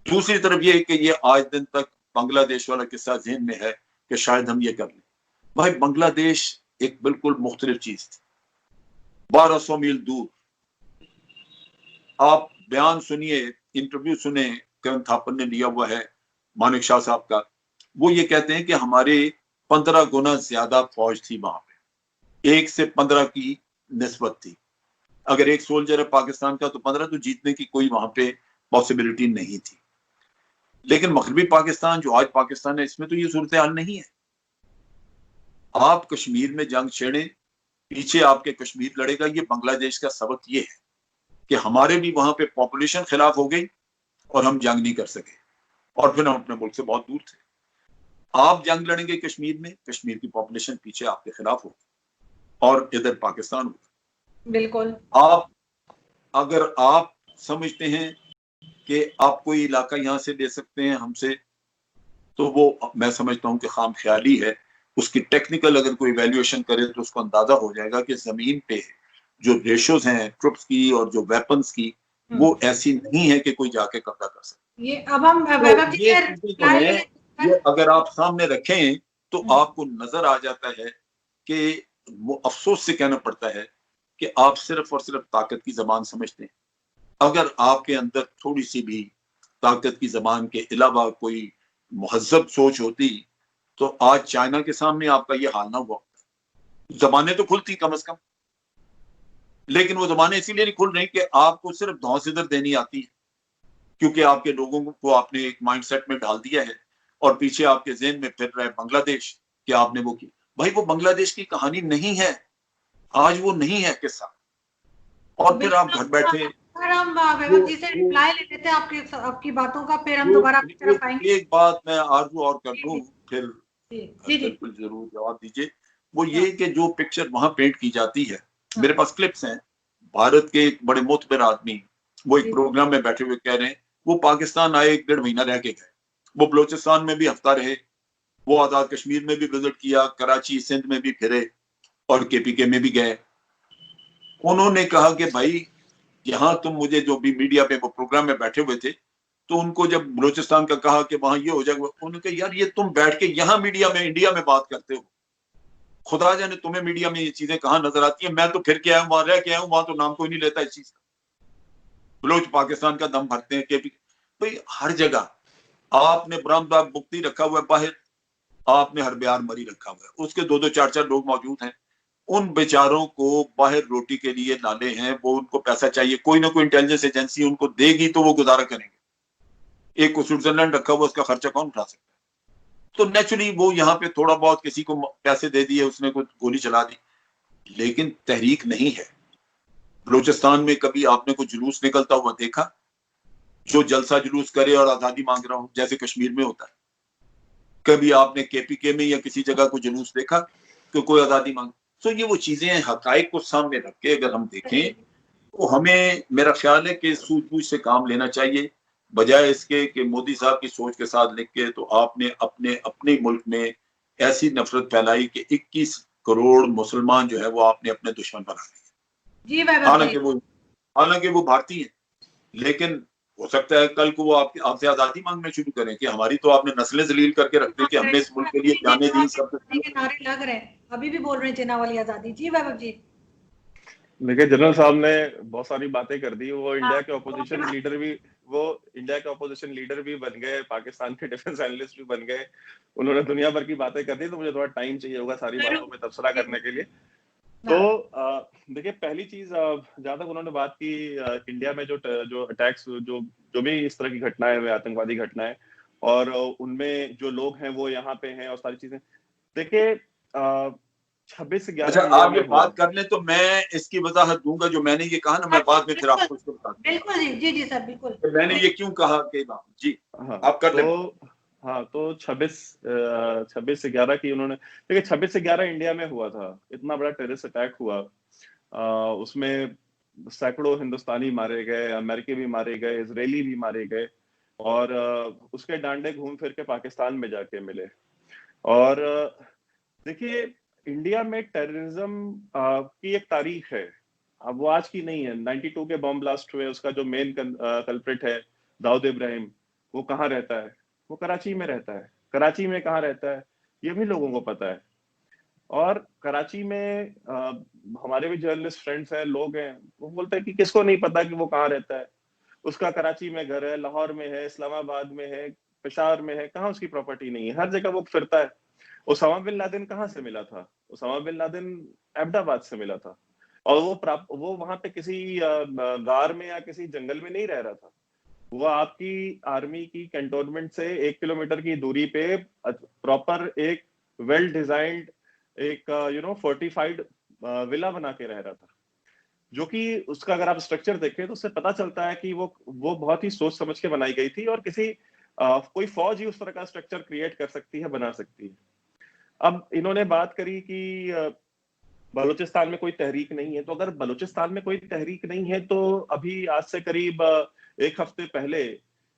दूसरी तरफ ये कि ये आज दिन तक बांग्लादेश वाला किस्सा ज़हन में है कि शायद हम ये कर लें। भाई बांग्लादेश एक बिल्कुल मुख्तलिफ चीज थी, 1200 मील दूर। आप बयान सुनिए, इंटरव्यू सुने, करण थापर ने लिया हुआ है मानिक शाह साहब का, वो ये कहते हैं कि हमारे 15 गुना ज्यादा फौज थी वहां पे, 1 से 15 की निस्बत थी। अगर एक सोल्जर है पाकिस्तान का तो 15, तो जीतने की कोई वहां पे पॉसिबिलिटी नहीं थी। लेकिन मगरबी पाकिस्तान जो आज पाकिस्तान है, इसमें तो ये सूरत हाल नहीं है। आप कश्मीर में जंग छेड़ें, पीछे आपके कश्मीर लड़ेगा। ये बांग्लादेश का सबक ये है कि हमारे भी वहां पे पॉपुलेशन खिलाफ हो गई और हम जंग नहीं कर सके, और फिर हम अपने मुल्क से बहुत दूर थे। आप जंग लड़ेंगे कश्मीर में, कश्मीर की पॉपुलेशन पीछे आपके खिलाफ होगी और इधर पाकिस्तान होगा। बिल्कुल। अगर आप समझते हैं कि आप कोई इलाका यहां से ले सकते हैं हमसे, तो वो मैं समझता हूं कि खाम ख्याली है। उसकी टेक्निकल अगर कोई वैल्यूएशन करे तो उसको अंदाजा हो जाएगा कि जमीन पे जो रेशोज हैं ट्रुप्स की और जो वेपन्स की, वो ऐसी नहीं है कि कोई जाके कब्जा कर सके। ये अब हम तो ये चीजें जो है, ये अगर आप सामने रखें तो आपको नजर आ जाता है कि वो अफसोस से कहना पड़ता है कि आप सिर्फ और सिर्फ ताकत की जबान समझते हैं। अगर आपके अंदर थोड़ी सी भी ताकत की जबान के अलावा कोई मुहज्जब सोच होती तो आज चाइना के सामने आपका ये हाल ना हुआ। जबानें तो खुलती कम से कम, लेकिन वो जबानें इसीलिए नहीं खुल रही कि आपको सिर्फ धौंसिदर देनी आती है, क्योंकि आपके लोगों को आपने एक माइंडसेट में डाल दिया है और पीछे आपके ज़हन में फिर रहा है बांग्लादेश कि आपने वो की। भाई वो बांग्लादेश की कहानी नहीं है, आज वो नहीं है किस्सा। और फिर आप घर बैठे, हम वैभव जी से रिप्लाई ले लेते हैं आपकी बातों का, फिर हम दोबारा आपकी तरफ आएंगे। एक बात मैं आरजू और कर दूं, फिर जी बिल्कुल जरूर जवाब दीजिए। वो ये कि जो पिक्चर वहां पेंट की जाती है, मेरे पास क्लिप्स हैं, भारत के एक बड़े मोतबर आदमी वो एक प्रोग्राम में बैठे हुए कह रहे हैं वो पाकिस्तान आए 1.5 महीना रह के गए, वो बलोचिस्तान में भी हफ्ता रहे, वो आजाद कश्मीर में भी विजिट किया, कराची सिंध में भी फिरे और केपीके में भी गए। उन्होंने कहा कि भाई यहाँ तुम मुझे, जो भी मीडिया पे वो प्रोग्राम में बैठे हुए थे, तो उनको जब बलोचिस्तान का कहा कि वहां ये हो जाएगा, उन्होंने कहा यार ये तुम बैठ के यहाँ मीडिया में, इंडिया में बात करते हो, खुदा जाने तुम्हें मीडिया में ये चीजें कहाँ नजर आती है। मैं तो फिर के आया हूँ, वहां रह के आया हूँ, वहां तो नाम कोई नहीं लेता इस चीज का। बलोच पाकिस्तान का दम भरते हैं कि भाई हर जगह आपने ब्रह्मबाग मुक्ति रखा हुआ है बाहर, आपने हर बिहार मरी रखा हुआ है, उसके 2-2 4-4 लोग मौजूद हैं। उन बेचारों को बाहर रोटी के लिए डाले हैं, वो उनको पैसा चाहिए, कोई ना कोई इंटेलिजेंस एजेंसी उनको देगी तो वो गुजारा करेंगे। एक को स्विट्जरलैंड रखा हुआ, उसका खर्चा कौन उठा सकता है? तो नेचुरली वो यहाँ पे थोड़ा बहुत किसी को पैसे दे दिए, उसने कुछ गोली चला दी, लेकिन तहरीक नहीं है। बलूचिस्तान में कभी आपने कोई जुलूस निकलता हुआ देखा जो जलसा जुलूस करे और आजादी मांग रहा हो, जैसे कश्मीर में होता है? कभी आपने केपीके में या किसी जगह को जुलूस देखा कि कोई आजादी मांग? तो ये वो चीजें हैं, हकाइक को सामने रख के अगर हम देखें तो हमें, मेरा ख्याल है कि सूझबूझ से काम लेना चाहिए, बजाय इसके कि मोदी साहब की सोच के साथ लिख के तो आपने अपने अपने मुल्क में ऐसी नफरत फैलाई कि 21 करोड़ मुसलमान जो है वो आपने अपने दुश्मन बना दिए। जी वैभव जी, हालांकि वो भारतीय हैं, लेकिन हो सकता है कल को वो आपसे आजादी मांगना शुरू करें कि हमारी तो आपने नस्लें जलील करके रख दी कि हमने इस मुल्क के लिए जाने दी, सब के नारे लग रहे हैं, अभी भी बोल रहे हैं जिन्ना वाली आजादी। जी वैभव जी, देखिए जनरल साहब ने बहुत सारी बातें कर दी। वो इंडिया हाँ, के ऑपोजिशन लीडर भी, वो इंडिया के ऑपोजिशन लीडर भी बन गए, पाकिस्तान के डिफेंस एनालिस्ट भी बन गए, उन्होंने दुनिया भर की बातें कर दी। तो मुझे थोड़ा टाइम चाहिए होगा सारी बातों में तबसरा करने के लिए। तो देखिए पहली चीज, जहां तक उन्होंने बात की इंडिया में जो अटैक्स, जो भी इस तरह की घटनाएं हुई, आतंकवादी घटनाएं, और उनमें जो लोग हैं वो यहाँ पे हैं और सारी चीजें। देखिए 26/11 अच्छा, इंडिया आप में ये हुआ। बात कर लें तो मैं इसकी वजाहत दूंगा, जो मैंने ये कहा ना, मैं बाद में फिर आपको इसको बता दूंगा बिल्कुल जी, जी जी सर, बिल्कुल कि मैंने ये क्यों कहा कि जी हाँ आप कर लें। हाँ तो 26/11 की उन्होंने, देखिए 26/11 इंडिया में हुआ था, इतना बड़ा टेररिस्ट अटैक हुआ। उसमें सैकड़ों हिंदुस्तानी मारे गए, अमेरिकी भी मारे गए, इजरायली भी मारे गए, और उसके डांडे घूम फिर के पाकिस्तान में जाके मिले। और देखिए इंडिया में टेररिज्म की एक तारीख है, अब वो आज की नहीं है। 92 के बॉम्ब ब्लास्ट हुए, उसका जो मेन कल्प्रिट है दाऊद इब्राहिम, वो कहाँ रहता है? वो कराची में रहता है। कराची में कहाँ रहता है ये भी लोगों को पता है। और कराची में हमारे भी जर्नलिस्ट फ्रेंड्स हैं, लोग हैं, वो बोलते हैं कि किसको नहीं पता कि वो कहाँ रहता है। उसका कराची में घर है, लाहौर में है, इस्लामाबाद में है, पेशावर में है, कहाँ उसकी प्रॉपर्टी नहीं है? हर जगह वो फिरता है। ओसामा बिन लादेन कहाँ से मिला था? ओसामा बिन लादेन अहमदाबाद से मिला था। और वो वहां पे किसी गार में या किसी जंगल में नहीं रह रहा था। वो आपकी आर्मी की कैंटोनमेंट से 1 किलोमीटर की दूरी पे प्रॉपर एक वेल डिजाइंड, एक फोर्टिफाइड विला बना के रह रहा था, जो कि उसका अगर आप स्ट्रक्चर देखें तो उससे पता चलता है कि वो बहुत ही सोच समझ के बनाई गई थी, और किसी कोई फौज ही उस तरह का स्ट्रक्चर क्रिएट कर सकती है, बना सकती है। अब इन्होंने बात करी कि बलूचिस्तान में कोई तहरीक नहीं है। तो अगर बलूचिस्तान में कोई तहरीक नहीं है तो अभी आज से करीब 1 हफ्ते पहले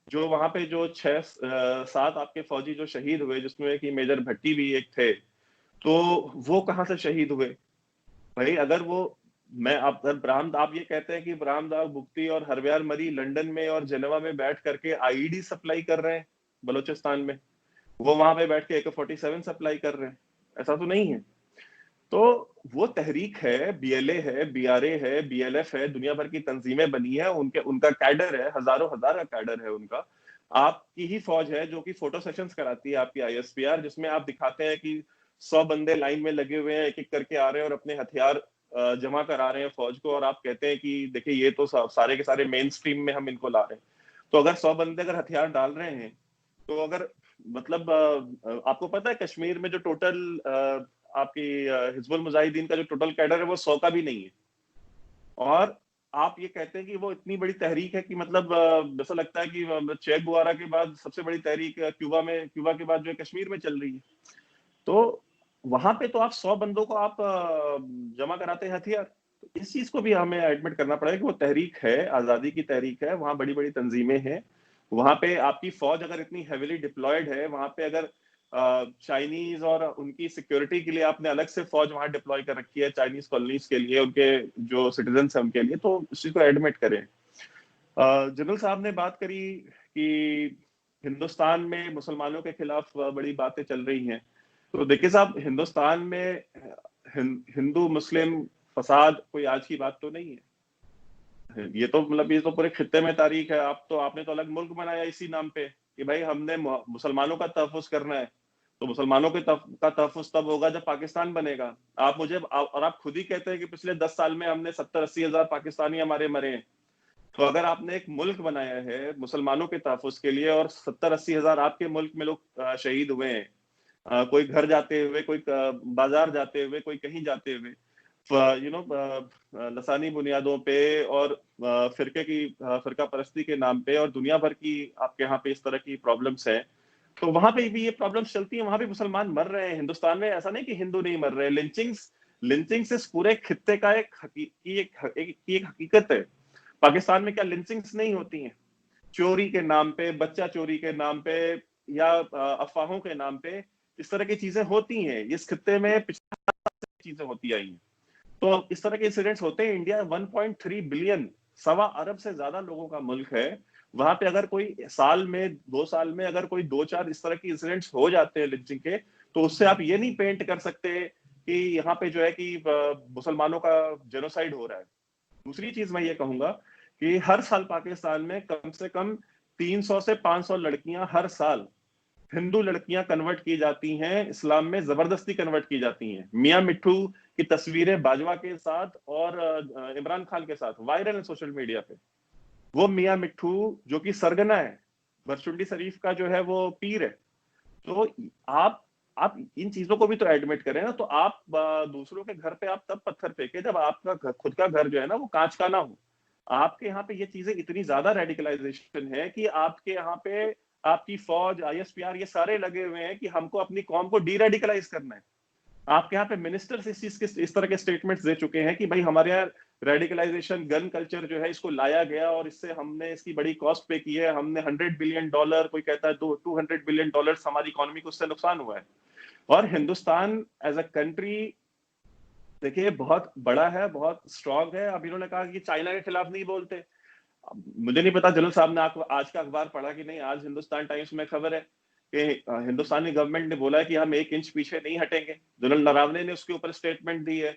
जो वहां पे जो 6-7 आपके फौजी जो शहीद हुए, जिसमें कि मेजर भट्टी भी एक थे, तो वो कहाँ से शहीद हुए भाई? अगर वो, मैं आप ये कहते हैं कि ब्राह्मदाग बुख्ती और हरव्यार मरी लंदन में और जेनेवा में बैठ करके आईईडी सप्लाई कर रहे हैं बलूचिस्तान में, वो वहां पे बैठ के AK-47 सप्लाई कर रहे हैं? ऐसा तो नहीं है। तो वो तहरीक है, बीएलए है, बीआरए है, बीएलएफ है, दुनिया भर की तंजीमें बनी है, उनका कैडर है, हजारों हजार का कैडर है उनका। आपकी ही फौज है जो कि फोटो सेशंस कराती है आपकी ISPR, जिसमें आप दिखाते हैं कि 100 बंदे लाइन में लगे हुए हैं, एक एक करके आ रहे हैं और अपने हथियार जमा करा रहे हैं फौज को, और आप कहते हैं कि देखिए ये तो सारे के सारे मेन स्ट्रीम में हम इनको ला रहे हैं। तो अगर 100 बंदे अगर हथियार डाल रहे हैं, तो अगर मतलब आपको पता है कश्मीर में जो टोटल आपकी हिजबुल मुजाहिदीन का जो टोटल कैडर है वो 100 का भी नहीं है। और आप ये कहते हैं कि वो इतनी बड़ी तहरीक है कि मतलब ऐसा लगता है कि चे गुवारा के बाद सबसे बड़ी तहरीक क्यूबा के बाद जो है कश्मीर में चल रही है। तो वहां पे तो आप 100 बंदों को आप जमा कराते हैं हथियार। तो इस चीज को भी हमें एडमिट करना पड़ेगा कि वो तहरीक है, आजादी की तहरीक है, वहां बड़ी बड़ी तंजीमें हैं। वहां पे आपकी फौज अगर इतनी हेविली डिप्लॉयड है, वहां पे अगर चाइनीज और उनकी सिक्योरिटी के लिए आपने अलग से फौज वहां डिप्लॉय कर रखी है, चाइनीज कॉलोनीज के लिए, उनके जो सिटीजन है उनके लिए, तो इस चीज को एडमिट करें। जनरल साहब ने बात करी कि हिंदुस्तान में मुसलमानों के खिलाफ बड़ी बातें चल रही हैं। तो देखिए साहब, हिंदुस्तान में हिंदू मुस्लिम फसाद कोई आज की बात तो नहीं है। ये तो मतलब ये तो पूरे खित्ते में तारीख है। आपने तो अलग मुल्क बनाया इसी नाम पे कि भाई हमने मुसलमानों का तहफ़्फ़ुज़ करना है। तो मुसलमानों के का तहफ़्फ़ुज़ तब होगा जब पाकिस्तान बनेगा। और आप खुद ही कहते हैं कि पिछले 10 साल में हमने 70-80 हजार पाकिस्तानी हमारे मरे हैं। तो अगर आपने एक मुल्क बनाया है मुसलमानों के तहफ़्फ़ुज़ के लिए, और 70-80 हजार आपके मुल्क में लोग शहीद हुए हैं, कोई घर जाते हुए, कोई बाजार जाते हुए, कोई कहीं जाते हुए, लसानी बुनियादों पे और फिरका परस्ती के नाम पे और दुनिया भर की आपके यहाँ पे इस तरह की प्रॉब्लम्स है, तो वहां पे भी ये प्रॉब्लम्स चलती हैं, वहां भी मुसलमान मर रहे हैं। हिंदुस्तान में ऐसा नहीं कि हिंदू नहीं मर रहे हैं। लिंचिंग्स इस पूरे खित्ते का एक हकीकत है। पाकिस्तान में क्या लिंचिंग्स नहीं होती हैं? चोरी के नाम पे, बच्चा चोरी के नाम पे या अफवाहों के नाम पे इस तरह की चीजें होती हैं। इस खित्ते में पिछले चीजें होती आई हैं, तो इस तरह के इंसिडेंट्स होते हैं। इंडिया 1.3 बिलियन, 1.25 अरब से ज्यादा लोगों का मुल्क है। वहां पे अगर कोई साल में 2 साल में अगर कोई 2-4 इस तरह की इंसिडेंट्स हो जाते हैं लिंचिंग के, तो उससे आप ये नहीं पेंट कर सकते कि यहाँ पे जो है कि मुसलमानों का जेनोसाइड हो रहा है। दूसरी चीज मैं ये कहूंगा कि हर साल पाकिस्तान में कम से कम 300 से 500 लड़कियां हर साल, हिंदू लड़कियां कन्वर्ट की जाती हैं, इस्लाम में जबरदस्ती कन्वर्ट की जाती हैं। मियां मिट्ठू की तस्वीरें बाजवा के साथ और इमरान खान के साथ वायरल है सोशल मीडिया पे। वो मियां मिट्ठू जो कि सरगना है, बरशुंडी शरीफ का जो है वो पीर है। तो आप इन चीजों को भी तो एडमिट करें ना। तो आप दूसरों के घर पे आप तब पत्थर फेंके जब आपका खुद का घर जो है ना वो कांच का ना हो। आपके यहाँ पे ये चीजें इतनी ज्यादा रेडिकलाइजेशन है कि आपके यहाँ पे आपकी फौज, ISPR ये सारे लगे हुए हैं कि हमको अपनी कौम को डी रेडिकलाइज करना है। आपके यहाँ पे मिनिस्टर्स इस तरह के स्टेटमेंट्स दे चुके हैं कि भाई हमारे यहाँ रेडिकलाइजेशन, गन कल्चर जो है इसको लाया गया और इससे हमने इसकी बड़ी कॉस्ट पे की है। हमने $100 बिलियन, कोई कहता है $200 बिलियन हमारी इकोनॉमी को उससे नुकसान हुआ है। और हिंदुस्तान एज अ कंट्री देखिए बहुत बड़ा है, बहुत स्ट्रांग है। अब इन्होंने कहा कि चाइना के खिलाफ नहीं बोलते। मुझे नहीं पता जनरल साहब ने आज का अखबार पढ़ा कि नहीं। आज हिंदुस्तान टाइम्स में खबर है कि हिंदुस्तानी गवर्नमेंट ने बोला है कि हम 1 इंच पीछे नहीं हटेंगे। जनरल नरावने ने उसके ऊपर स्टेटमेंट दी है।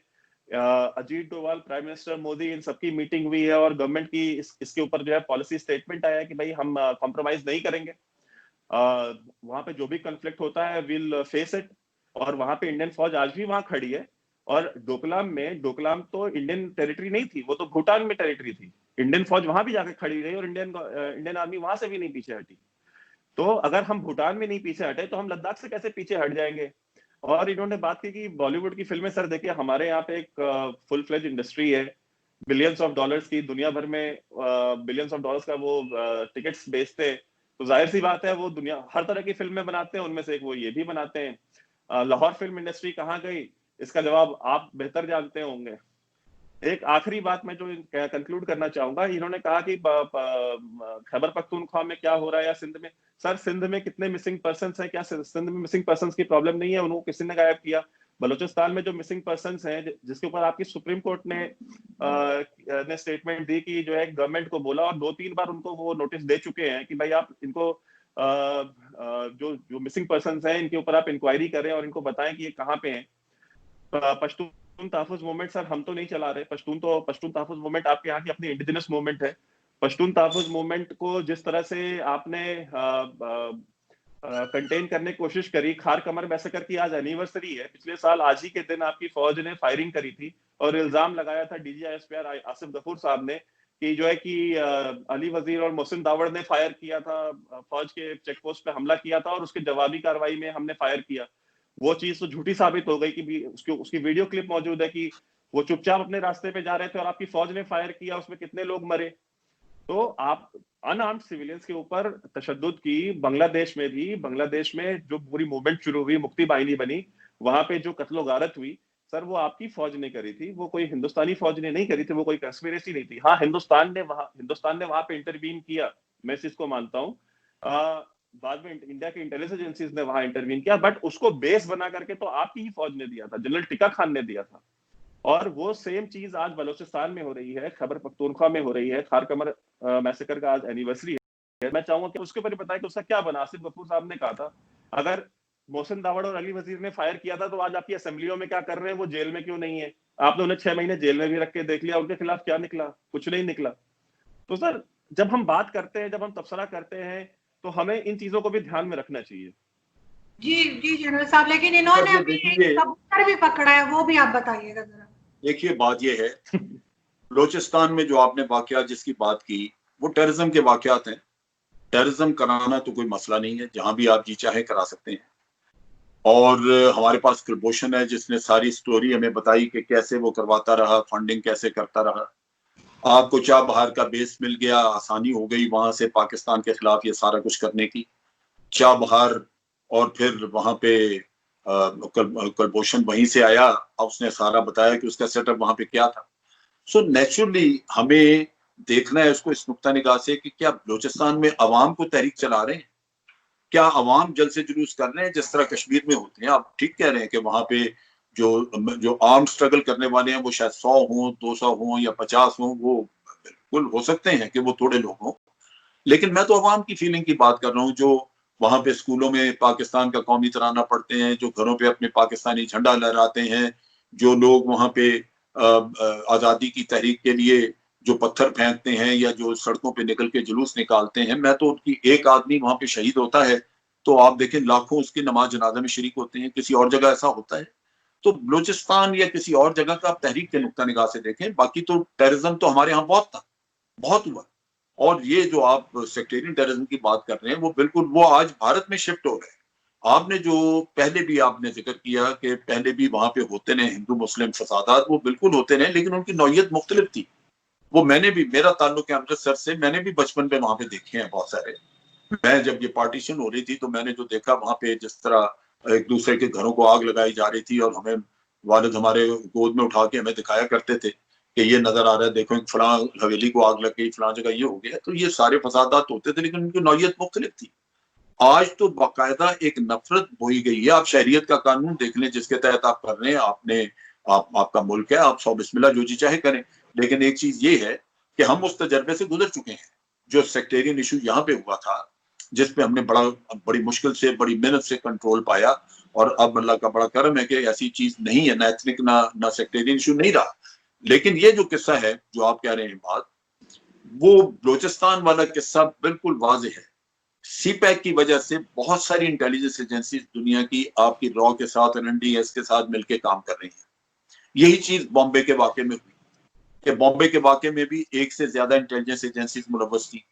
अजीत डोवाल, प्राइम मिनिस्टर मोदी, इन सबकी मीटिंग हुई है और गवर्नमेंट की इसके ऊपर जो है पॉलिसी स्टेटमेंट आया है कि भाई हम कॉम्प्रोमाइज नहीं करेंगे। वहां पे जो भी कॉन्फ्लिक्ट होता है विल फेस इट। और वहां पे इंडियन फौज आज भी वहां खड़ी है। और डोकलाम तो इंडियन टेरिटरी नहीं थी, वो तो भूटान में टेरिटरी थी। इंडियन फौज वहां भी जाकर खड़ी रही और इंडियन आर्मी वहां से भी नहीं पीछे हटी। तो अगर हम भूटान में नहीं पीछे हटे तो हम लद्दाख से कैसे पीछे हट जाएंगे? और इन्होंने बात की कि बॉलीवुड की फिल्में, सर देखिए हमारे यहाँ पे एक फुल फ्लेज इंडस्ट्री है, बिलियंस ऑफ डॉलर्स की, दुनिया भर में बिलियंस ऑफ डॉलर्स का वो टिकट्स बेचते हैं। तो जाहिर सी बात है वो दुनिया हर तरह की फिल्में बनाते हैं, उनमें से एक वो ये भी बनाते हैं। लाहौर फिल्म इंडस्ट्री कहाँ गई, इसका जवाब आप बेहतर जानते होंगे। एक आखिरी बात मैं जो कंक्लूड करना चाहूंगा, इन्होंने कहा कि खैबर पख्तूनख्वा में क्या हो रहा है या सिंध में। सर सिंध में कितने मिसिंग पर्सन्स हैं? क्या सिंध में मिसिंग पर्सन्स की प्रॉब्लम नहीं है? उनको किसी ने गायब किया? बलूचिस्तान में जो मिसिंग पर्सन्स हैं जिसके ऊपर आपकी सुप्रीम कोर्ट ने स्टेटमेंट दी कि जो है गवर्नमेंट को बोला और 2-3 बार उनको वो नोटिस दे चुके हैं कि भाई आप इनको जो मिसिंग पर्सन्स हैं इनके ऊपर आप इंक्वायरी करें और इनको बताएं कि ये कहाँ पे हैं। पश्तून तहफ़्फ़ुज़ मूवमेंट सर हम तो नहीं चला रहे। पश्तून तहफ़्फ़ुज़ मूवमेंट आपके यहाँ की अपनी इंडिजिनस मूवमेंट है। पश्तून तहफ़्फ़ुज़ मूवमेंट को जिस तरह से आपने कंटेन करने की कोशिश करी, खार कमर मैसेकर की आज एनिवर्सरी है। पिछले साल आज ही के दिन आपकी फौज ने फायरिंग करी थी और इल्जाम लगाया था DG ISPR आसिफ गफूर साहब ने कि जो है कि अली वजीर और मोहसिन दावड़ ने फायर किया था, फौज के चेक पोस्ट पे हमला किया था और उसके जवाबी कार्रवाई में हमने फायर किया। वो चीज तो झूठी साबित हो गई कि उसकी वीडियो क्लिप मौजूद है कि वो चुपचाप अपने रास्ते पे जा रहे थे और आपकी फौज ने फायर किया, उसमें कितने लोग मरे। तो आप अनआर्म्ड सिविलियंस के ऊपर तशद्दुद की, बांग्लादेश में जो पूरी मूवमेंट शुरू हुई, मुक्ति बाहिनी बनी, वहां पे जो कत्लो गारत हुई, सर वो आपकी फौज ने करी थी, वो कोई हिंदुस्तानी फौज ने नहीं करी थी, वो कोई कंस्पिरेसी नहीं थी। हाँ हिंदुस्तान ने वहां पे इंटरवीन किया, मैं इस चीज को मानता हूँ। बाद में इंडिया की इंटेलिजेंस एजेंसीज ने वहां इंटरवीन किया, बट उसको बेस बना करके तो आपकी ही फौज ने दिया था, जनरल टिक्का खान ने दिया था। और वो सेम चीज आज बलूचिस्तान में हो रही है, खैबर पख्तूनख्वा में हो रही है। खार कमर मैसेकर का आज एनिवर्सरी है। मैं चाहूंगा कि उसके ऊपर बताएं कि उसका क्या बना। आसिफ गफूर साहब ने कहा था अगर मोहसिन दावड़ और अली वजीर ने फायर किया था तो आज आपकी असेंबलियों में क्या कर रहे हैं, वो जेल में क्यों नहीं है? आपने उन्हें 6 महीने जेल में भी रख के देख लिया, उनके खिलाफ क्या निकला? कुछ नहीं निकला। तो सर जब हम बात करते हैं, जब हम तबसरा करते हैं, तो हमें इन चीजों को भी ध्यान में रखना चाहिए। जी जनरल साहब, लेकिन इन्होंने अभी एक कबूतर भी पकड़ा है, वो भी आप बताइएगा जरा। देखिए बात ये है, बलोचिस्तान में जो आपने वाकयात जिसकी बात की वो टेररिज्म के वाकयात हैं। टेररिज्म कराना तो कोई मसला नहीं है, जहां भी आप जी चाहे करा सकते हैं। और हमारे पास कुलभूषण है जिसने सारी स्टोरी हमें बताई कि कैसे वो करवाता रहा, फंडिंग कैसे करता रहा। आपको चाबहार का बेस मिल गया, आसानी हो गई वहां से पाकिस्तान के खिलाफ ये सारा कुछ करने की। चाबहार और फिर वहां पे कुलभूषण वहीं से आया, अब उसने सारा बताया कि उसका सेटअप वहां पे क्या था। सो नेचुरली हमें देखना है उसको इस नुक्ता निगाह से कि क्या बलूचिस्तान में अवाम को तहरीक चला रहे हैं, क्या अवाम जल से जुलूस कर रहे हैं जिस तरह कश्मीर में होते हैं। आप ठीक कह रहे हैं कि वहां पे जो जो आर्म स्ट्रगल करने वाले हैं वो शायद 100 हों, 200 हों या 50 हों, वो बिल्कुल हो सकते हैं कि वो थोड़े लोग हों, लेकिन मैं तो अवाम की फीलिंग की बात कर रहा हूँ जो वहां पे स्कूलों में पाकिस्तान का कौमी तराना पढ़ते हैं, जो घरों पे अपने पाकिस्तानी झंडा लहराते हैं, जो लोग वहां पे आजादी की तहरीक के लिए जो पत्थर फेंकते हैं या जो सड़कों पे निकल के जुलूस निकालते हैं। मैं तो उनकी एक आदमी वहां पे शहीद होता है तो आप देखें लाखों उसकी नमाज जनाजा में शरीक होते हैं। किसी और जगह ऐसा होता है? तो बलूचिस्तान या किसी और जगह का आप तहरीक के नुक्ता निगाह से देखें, बाकी तो टेररिज्म तो हमारे यहाँ बहुत था, बहुत हुआ। और ये जो आप सेक्टेरियन टेररिज्म की बात कर रहे हैं वो बिल्कुल वो आज भारत में शिफ्ट हो रहे हैं। आपने जो पहले भी आपने जिक्र किया कि पहले भी वहां पे होते रहे हिंदू मुस्लिम फसादात, वो बिल्कुल होते रहे, लेकिन उनकी नौयत मुख्तलिफ थी। वो मैंने भी, मेरा ताल्लुक है अमृतसर से, मैंने भी बचपन में वहां पे देखे हैं बहुत सारे। मैं जब ये पार्टीशन हो रही थी तो मैंने जो देखा वहां पे जिस तरह एक दूसरे के घरों को आग लगाई जा रही थी और हमें वालिद हमारे गोद में उठा के हमें दिखाया करते थे कि ये नजर आ रहा है, देखो फलां हवेली को आग लग गई, फलां जगह ये हो गया। तो ये सारे फसादात होते थे लेकिन उनकी नौयत मुख्तलिफ थी। आज तो बाकायदा एक नफरत बोई गई है। आप शहरियत का कानून देख लें जिसके तहत आप कर रहे हैं, आपका मुल्क है, आप सौ बिस्मिल्लाह जो जी चाहे करें। लेकिन एक चीज ये है कि हम उस तजर्बे से गुजर चुके हैं। जो सेक्टेरियन इशू यहाँ पे हुआ था जिसपे हमने बड़ी मुश्किल से, बड़ी मेहनत से कंट्रोल पाया, और अब अल्लाह का बड़ा करम है कि ऐसी चीज नहीं है, ना एथनिक ना सेक्टेरियन इशू नहीं रहा। लेकिन ये जो किस्सा है जो आप कह रहे हैं बात, वो बलूचिस्तान वाला किस्सा बिल्कुल वाज़ेह है। सीपैक की वजह से बहुत सारी इंटेलिजेंस एजेंसी दुनिया की आपकी रॉ के साथ और एनडीएस के साथ मिलकर काम कर रही हैं। यही चीज बॉम्बे के वाकये में हुई कि बॉम्बे के वाकये में भी एक से ज्यादा इंटेलिजेंस एजेंसी मुलव्वस थी।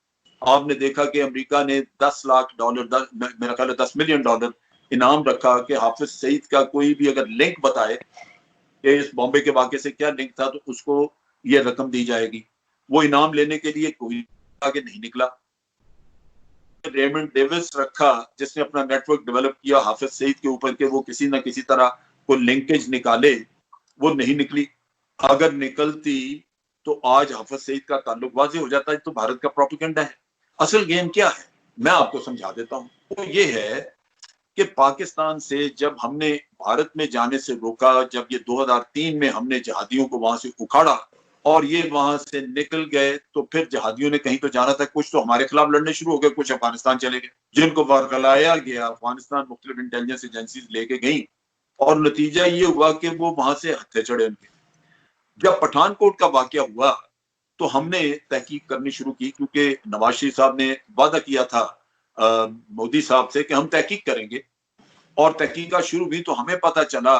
आपने देखा कि अमेरिका ने $10 लाख, मेरा ख्याल है $10 मिलियन इनाम रखा कि हाफिज सईद का कोई भी अगर लिंक बताए कि इस बॉम्बे के वाकये से क्या लिंक था तो उसको ये रकम दी जाएगी। वो इनाम लेने के लिए कोई आगे नहीं निकला। रेमंड डेविस रखा जिसने अपना नेटवर्क डेवलप किया हाफिज सईद के ऊपर के वो किसी ना किसी तरह को लिंकेज निकाले, वो नहीं निकली। अगर निकलती तो आज हाफिज सईद का ताल्लुक वाज़ेह हो जाता है। तो भारत का प्रोपेगेंडा है। असल गेम क्या है मैं आपको समझा देता हूं। वो ये है कि पाकिस्तान से जब हमने भारत में जाने से रोका, जब ये 2003 में हमने जहादियों को वहां से उखाड़ा और ये वहां से निकल गए, तो फिर जहादियों ने कहीं तो जाना था, कुछ तो हमारे खिलाफ लड़ने शुरू हो गए, कुछ अफगानिस्तान चले गए, जिनको वर्गलाया गया। अफगानिस्तान मुख्तलिफ इंटेलिजेंस एजेंसीज लेके गई और नतीजा ये हुआ कि वो वहां से हत्थे चढ़े उनके। जब पठानकोट का वाकया हुआ तो हमने तहकीक करनी शुरू की, क्योंकि नवाज शरीफ साहब ने वादा किया था मोदी साहब से कि हम तहकीक करेंगे, और तहकीकात शुरू हुई। तो हमें पता चला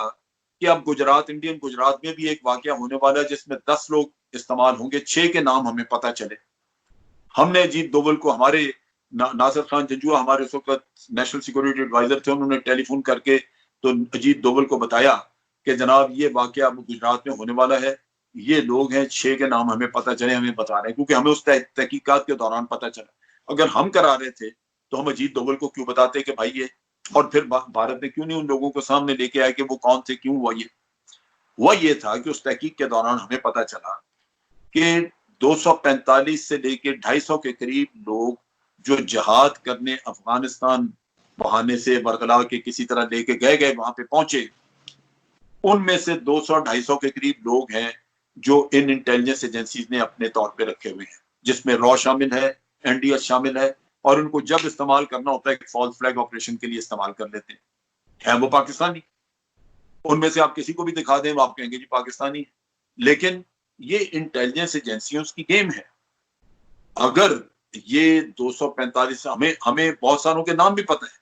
कि अब गुजरात, इंडियन गुजरात में भी एक वाकया होने वाला है जिसमें 10 लोग इस्तेमाल होंगे। 6 के नाम हमें पता चले। हमने अजीत दोवल को, हमारे नासिर खान जंजुआ हमारे उस वक्त नेशनल सिक्योरिटी एडवाइजर थे, उन्होंने टेलीफोन करके तो अजीत दोवल को बताया कि जनाब ये वाकया अब गुजरात में होने वाला है, ये लोग हैं, 6 के नाम हमें पता चले, हमें बता रहे हैं, क्योंकि हमें उस तहकीकात के दौरान पता चला। अगर हम करा रहे थे तो हम अजीत दोवल को क्यों बताते कि भाई ये, और फिर भारत ने क्यों नहीं उन लोगों को सामने लेके आया कि वो कौन थे, क्यों हुआ ये। हुआ ये था कि उस तहकीक के दौरान हमें पता चला कि 245 से लेके 250 के करीब लोग जो जहाद करने अफगानिस्तान बहाने से बरगला के किसी तरह लेके गए वहां पे पहुंचे, उनमें से 200-250 के करीब लोग हैं जो इन इंटेलिजेंस एजेंसीज ने अपने तौर पे रखे हुए हैं, जिसमें रॉ शामिल है, एनडीएस शामिल है, और उनको जब इस्तेमाल करना होता है फॉल्स फ्लैग ऑपरेशन के लिए इस्तेमाल कर लेते हैं। है वो पाकिस्तानी, उनमें से आप किसी को भी दिखा दें वो आप कहेंगे जी पाकिस्तानी है। लेकिन ये इंटेलिजेंस एजेंसियों की गेम है। अगर ये 245, हमें बहुत सारों के नाम भी पता है,